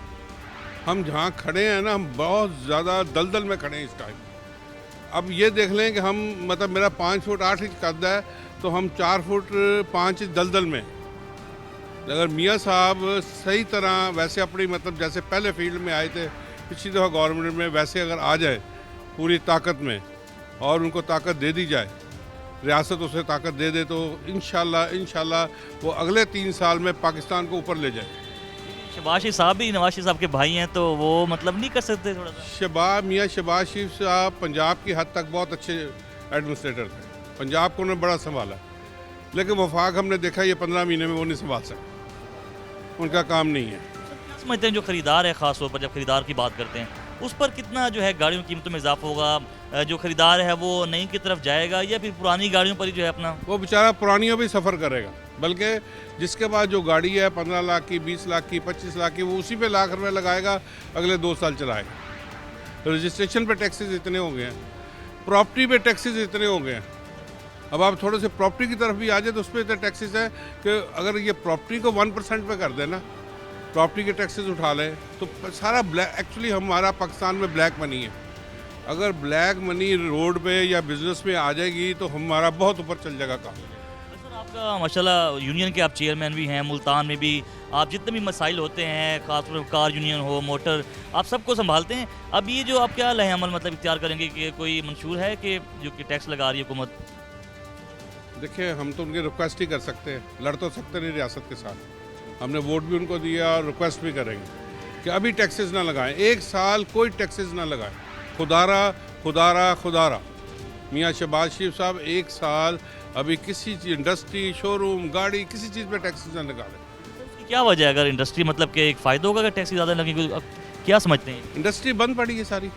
हम जहाँ खड़े हैं ना, हम बहुत ज़्यादा दलदल में खड़े हैं इस टाइम। अब ये देख लें कि हम मतलब मेरा 5 फुट 8 इंच कद है, तो हम 4 फुट 5 इंच दलदल में। अगर मियाँ साहब सही तरह वैसे अपनी मतलब जैसे पहले फील्ड में आए थे पिछली दफ़ा गवर्नमेंट में, वैसे अगर आ जाए पूरी ताकत में और उनको ताकत दे दी जाए, रियासत उसे ताकत दे दे, तो इंशाल्लाह वो अगले 3 साल में पाकिस्तान को ऊपर ले जाए। शहबाज शरीफ साहब भी नवाज शरीफ साहब के भाई हैं, तो वो मतलब नहीं कर सकते थोड़ा सा? मियाँ शहबाज शरीफ साहब पंजाब की हद तक बहुत अच्छे एडमिनिस्ट्रेटर थे, पंजाब को उन्होंने बड़ा संभाला। लेकिन वफाक हमने देखा ये 15 महीने में वो नहीं संभाल सकते, उनका काम नहीं है। समझते हैं जो ख़रीदार है, ख़ास तौर पर जब ख़रीदार की बात करते हैं, उस पर कितना जो है गाड़ियों की कीमतों में इजाफा होगा? जो ख़रीदार है वो नई की तरफ जाएगा या फिर पुरानी गाड़ियों पर ही जो है अपना? वो बेचारा पुरानियों भी सफ़र करेगा, बल्कि जिसके पास जो गाड़ी है 15 लाख की, 20 लाख की, 25 लाख की, वो उसी पे लाख रुपए लगाएगा, अगले 2 साल चलाएगा। तो रजिस्ट्रेशन पे टैक्सेस इतने हो गए हैं प्रॉपर्टी पे टैक्सेस इतने हो गए हैं। अब आप थोड़े से प्रॉपर्टी की तरफ भी आ जाए तो उस पर इतने टैक्सेस है कि अगर ये प्रॉपर्टी को 1% पे कर देना, प्रॉपर्टी के टैक्सेस उठा लें तो सारा ब्लैक, एक्चुअली हमारा पाकिस्तान में ब्लैक मनी है। अगर ब्लैक मनी रोड पे या बिजनेस में आ जाएगी तो हमारा बहुत ऊपर चल जाएगा काम। सर आपका माशाल्लाह यूनियन के आप चेयरमैन भी हैं, मुल्तान में भी आप जितने भी मसाइल होते हैं, खासतौर पर कार यूनियन हो, मोटर, आप सबको संभालते हैं। अब ये जो आप क्या लहे अमल मतलब इख्तियार करेंगे कि कोई मंशूर है कि जो कि टैक्स लगा रही है हुकूमत? देखिए हम तो उनकी रिक्वेस्ट ही कर सकते हैं, लड़ तो सकते नहीं रियासत के साथ। हमने वोट भी उनको दिया और रिक्वेस्ट भी करेंगे कि अभी टैक्सेस ना लगाएं, 1 साल कोई टैक्सेस ना लगाएं। खुदारा खुदारा खुदारा मियाँ शहबाज शरीफ साहब 1 साल अभी किसी चीज़, इंडस्ट्री, शोरूम, गाड़ी, किसी चीज़ पे टैक्सेस ना निकालें। इसकी क्या वजह है? अगर इंडस्ट्री मतलब कि एक फ़ायदा होगा अगर टैक्स ज़्यादा लगेगी, क्या समझते हैं? इंडस्ट्री बंद पड़ी है सारी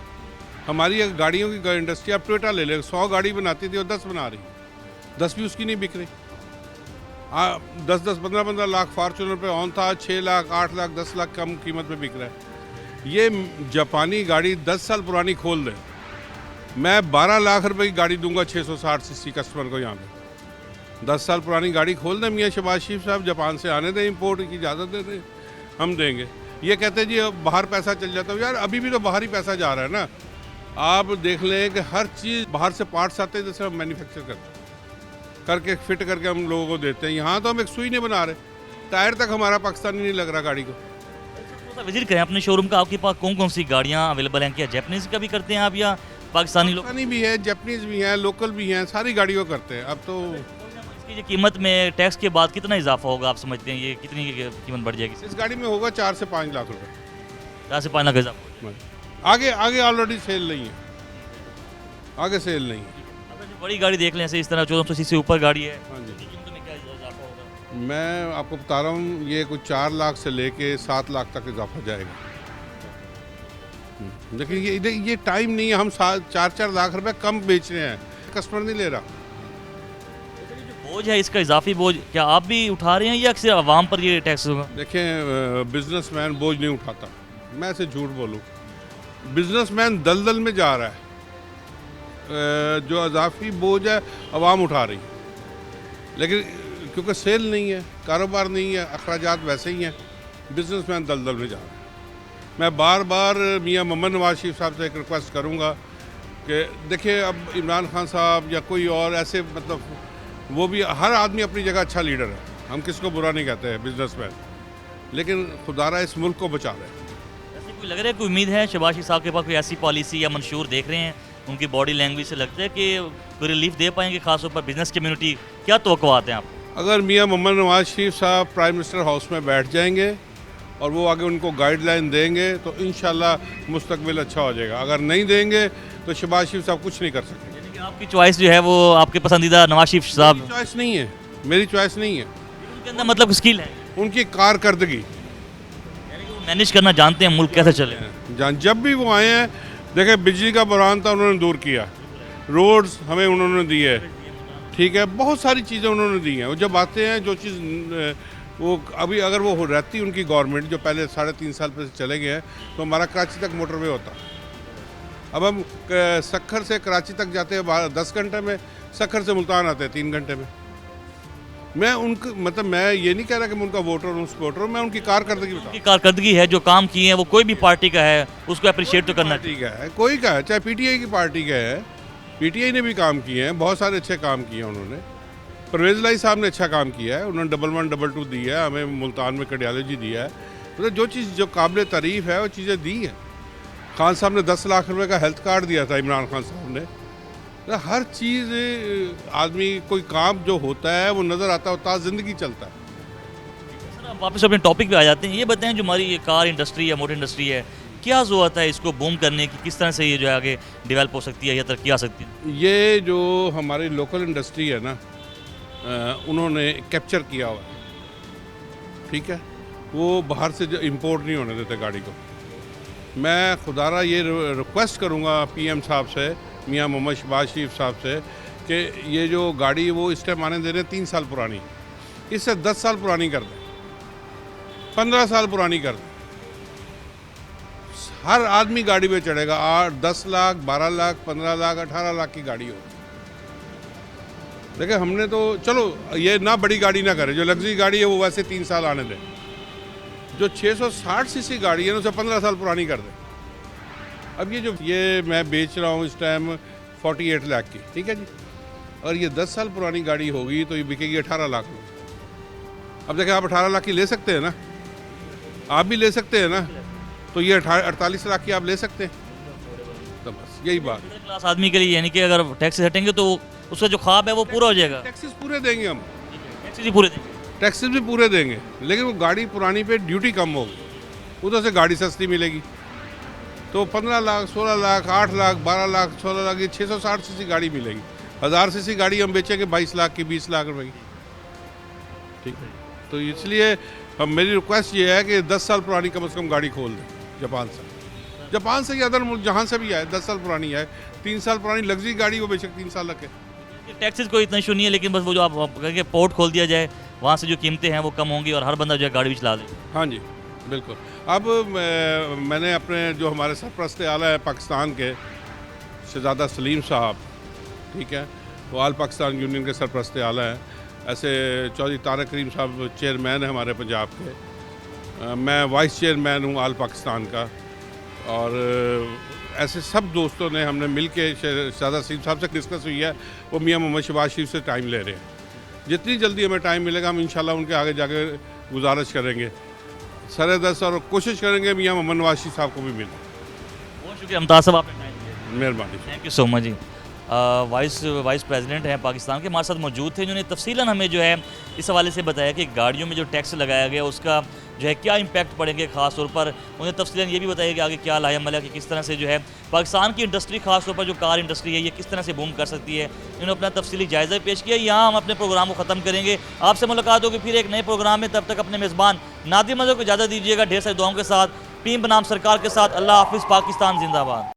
हमारी। अगर गाड़ियों की इंडस्ट्री, आप टोयोटा ले लें, 100 गाड़ी बनाती थी और 10 बना रही, 10 भी उसकी नहीं बिक रही। 10-10, 15-15 लाख फॉर्चूनर पे ऑन था, 6 लाख, 8 लाख, 10 लाख कम कीमत में बिक रहा है। ये जापानी गाड़ी 10 साल पुरानी खोल दे, मैं 12 लाख रुपए की गाड़ी दूंगा 660 सीसी कस्टमर को। यहाँ पे 10 साल पुरानी गाड़ी खोल दें मियाँ शहबाज शरीफ साहब, जापान से आने दें, इंपोर्ट की इजाज़त दे दें, हम देंगे। ये कहते हैं जी अब बाहर पैसा चल जाता है, यार अभी भी तो बाहर ही पैसा जा रहा है ना। आप देख लें कि हर चीज़ बाहर से पार्ट्स आते हैं, जैसे हम मैन्युफैक्चर करके फिट करके हम लोगों को देते हैं। यहाँ तो हम एक सुई नहीं बना रहे, टायर तक हमारा पाकिस्तानी नहीं लग रहा गाड़ी को। विजिट करें अपने शोरूम का, आपके पास कौन कौन सी गाड़ियाँ अवेलेबल हैं? क्या जापानीज़ का भी करते हैं आप या पाकिस्तानी लोग? पाकिस्तानी भी है, जापानीज़ भी हैं, लोकल भी हैं, सारी गाड़ियों करते हैं। अब तो इसकी जो कीमत में टैक्स के बाद कितना इजाफा होगा आप समझते हैं? ये कितनी कीमत बढ़ जाएगी? इस गाड़ी में होगा 4 से 5 लाख रुपए। 4 से 5 लाख इजाफा हो आगे आगे ऑलरेडी सेल नहीं है, आगे सेल नहीं है। जाएगा। अगर जो बड़ी गाड़ी देख लें, ऐसे इस तरह 1400 सीसी से ऊपर गाड़ी है, हाँ जी, इसकी कीमत में क्या इजाफा होगा? मैं आपको बता रहा हूँ, ये कुछ 4 लाख से लेके 7 लाख तक इजाफा जाएगा। देखिए ये टाइम नहीं है, हम 4-4 लाख रुपए कम बेच रहे हैं, कस्टमर नहीं ले रहा। बोझ है इसका, इजाफी बोझ क्या आप भी उठा रहे हैं या अक्सर आवाम पर ये टैक्स होगा? देखें बिजनेसमैन बोझ नहीं उठाता, मैं ऐसे झूठ बोलूँ, बिजनेसमैन दलदल में जा रहा है। जो इजाफी बोझ है आवाम उठा रही है, लेकिन क्योंकि सेल नहीं है, कारोबार नहीं है, अखराजात वैसे ही हैं, बिजनेसमैन दलदल में जा रहा है। मैं बार बार मियाँ मोहम्मद नवाज शरीफ साहब से एक रिक्वेस्ट करूँगा कि देखिए अब इमरान खान साहब या कोई और ऐसे, मतलब वो भी, हर आदमी अपनी जगह अच्छा लीडर है, हम किसको बुरा नहीं कहते हैं बिजनेसमैन, लेकिन खुदारा इस मुल्क को बचा रहे हैं। ऐसी कोई लग रहा है, कोई उम्मीद है शहबाज शरीफ साहब के पास कोई ऐसी पॉलिसी या मंशूर देख रहे हैं? उनकी बॉडी लैंग्वेज से लगता है कि कोई रिलीफ दे पाएंगे, खासतौर पर बिजनेस कम्युनिटी? क्या तवक्कुआत हैं आप? अगर मियाँ मोहम्मद नवाज शरीफ साहब प्राइम मिनिस्टर हाउस में बैठ जाएंगे और वो आगे उनको गाइडलाइन देंगे तो इंशाल्लाह मुस्तकबिल अच्छा हो जाएगा। अगर नहीं देंगे तो शहबाज शरीफ साहब कुछ नहीं कर सकते। यानी कि आपकी चॉइस जो है वो आपके पसंदीदा नवाज शरीफ साहब? मेरी चॉइस नहीं है, मेरी चॉइस नहीं है, उनके अंदर मतलब स्किल है, उनकी कारकर्दगी, यानी कि वो मैनेज करना जानते हैं मुल्क कैसे चले। जब भी वो आए हैं, देखें बिजली का बुरहान था, उन्होंने दूर किया, रोड्स हमें उन्होंने दी है, ठीक है, बहुत सारी चीज़ें उन्होंने दी हैं। वो जब आते हैं जो चीज़ वो अभी अगर वो रहती उनकी गवर्नमेंट जो पहले 3.5 साल पे चले गए हैं तो हमारा कराची तक मोटरवे होता। अब हम सक्खर से कराची तक जाते हैं 10 घंटे में, सक्खर से मुल्तान आते हैं 3 घंटे में। मैं उनको, मतलब मैं ये नहीं कह रहा कि मैं उनका वोटर हूँ, सपोर्टर हूँ, मैं उनकी कारकर्दगी उनकी कारकर्दगी है, जो काम किए हैं वो कोई भी पार्टी का है, उसको अप्रिशिएट तो करना चाहिए। ठीक है, कोई का है, चाहे पीटीआई की पार्टी का है, पीटीआई ने भी काम किए हैं, बहुत सारे अच्छे काम किए हैं उन्होंने। परवेज़ लाई साहब ने अच्छा काम किया है, उन्होंने 1122 दी है, हमें मुल्तान में कडियालजी दिया है, मतलब जो चीज़ जो काबिल तारीफ़ है वो चीज़ें दी हैं। खान साहब ने 10 लाख रुपए का हेल्थ कार्ड दिया था इमरान खान साहब ने। तो हर चीज़ आदमी, कोई काम जो होता है वो नज़र आता होता, ज़िंदगी चलता है। सर आप वापस अपने टॉपिक पे आ जाते हैं, ये बताएं जो हमारी ये कार इंडस्ट्री या मोटर इंडस्ट्री है, क्या ज़रूरत है इसको बूम करने की? किस तरह से ये जो है आगे डेवलप हो सकती है या तरक्की आ सकती है? ये जो हमारी लोकल इंडस्ट्री है ना, उन्होंने कैप्चर किया हुआ है, ठीक है, वो बाहर से इंपोर्ट नहीं होने देते गाड़ी को। मैं खुदारा ये रिक्वेस्ट करूँगा पीएम साहब से, मियाँ मोहम्मद शहबाज शरीफ साहब से, कि ये जो गाड़ी वो इस टाइम आने दे रहे हैं 3 साल पुरानी, इससे 10 साल पुरानी कर दें, 15 साल पुरानी कर दें। हर आदमी गाड़ी पे चढ़ेगा। 8 10 लाख 12 लाख 15 लाख 18 लाख की गाड़ी हो। देखिए हमने तो चलो ये ना बड़ी गाड़ी ना करे, जो लग्जरी गाड़ी है वो वैसे 3 साल आने दें। जो 660 सीसी गाड़ी है ना उसे 15 साल पुरानी कर दें। अब ये मैं बेच रहा हूँ इस टाइम 48 लाख की, ठीक है जी, और ये 10 साल पुरानी गाड़ी होगी तो ये बिकेगी 18 लाख में। अब देखिए आप 18 लाख की ले सकते हैं ना, आप भी ले सकते हैं ना, तो ये 48 लाख की आप ले सकते हैं। तो बस यही बात है। क्लास आदमी के लिए, यानी कि अगर टैक्स हटेंगे तो उसका जो ख्वाब है वो पूरा हो जाएगा। टैक्सेस पूरे देंगे हम, टैक्स ही पूरे देंगे। टैक्सेस भी पूरे देंगे, लेकिन वो गाड़ी पुरानी पे ड्यूटी कम होगी, उधर से गाड़ी सस्ती मिलेगी। तो 15 लाख 16 लाख 8 लाख 12 लाख 16 लाख ये 660 सीसी गाड़ी मिलेगी। 1000 सीसी गाड़ी हम बेचेंगे 22 लाख की 20 लाख रुपए की, ठीक है। तो इसलिए हम मेरी रिक्वेस्ट ये है कि 10 साल पुरानी कम से कम गाड़ी खोल दें। जापान से या अदर मुल्क जहाँ से भी आए 10 साल पुरानी है, 3 साल पुरानी लग्जरी गाड़ी वो बेशक 3 साल रखे। टैक्सेस कोई इतना इशू नहीं है, लेकिन बस वो जो आप कहेंगे पोर्ट खोल दिया जाए, वहाँ से जो कीमतें हैं वो कम होंगी और हर बंदा जो है गाड़ी भी चला दे। हाँ जी बिल्कुल। अब मैंने अपने जो हमारे सरपरस्त आला है पाकिस्तान के शहजादा सलीम साहब, ठीक है, वो आल पाकिस्तान यूनियन के सरपरस्त आला है। ऐसे चौधरी तारक करीम साहब चेयरमैन हैं हमारे पंजाब के, मैं वाइस चेयरमैन हूँ आल पाकिस्तान का, और ऐसे सब दोस्तों ने हमने मिल के शहजादा सलीम साहब से डिस्कस हुई है, वो मियाँ मोहम्मद शहबाज शरीफ से टाइम ले रहे हैं। जितनी जल्दी हमें टाइम मिलेगा हम इंशाल्लाह उनके आगे जाके गुजारिश करेंगे, सर और कोशिश करेंगे मियाँ मोहम्मद नवाज शरीफ साहब को भी मिले। बहुत शुक्रिया मुमताज़ साहब, आपने टाइम दिया, मेहरबानी। थैंक यू सो मच जी। वाइस प्रेसिडेंट हैं पाकिस्तान के, हमारे साथ मौजूद थे, जिन्होंने तफसीलन हमें जो है इस हवाले से बताया कि गाड़ियों में जो टैक्स लगाया गया उसका जो है क्या इम्पैक्ट पड़ेंगे। ख़ास तौर पर उन्हें तफसीलन ये भी बताया कि आगे क्या लाएअमल है, कि किस तरह से जो है पाकिस्तान की इंडस्ट्री, खास तौर पर जो कार इंडस्ट्री है, ये किस तरह से बूम कर सकती है। इन्होंने अपना तफसीली जायज़ा पेश किया। यहाँ हम अपने प्रोग्राम को ख़त्म करेंगे, आपसे मुलाकात होगी फिर एक नए प्रोग्राम में। तब तक अपने मेज़बान नादिर मज़हर को इजाज़त दीजिएगा, ढेर सारी दुआओं के साथ, पीएम बनाम सरकार के साथ। अल्लाह हाफिज़, पाकिस्तान जिंदाबाद।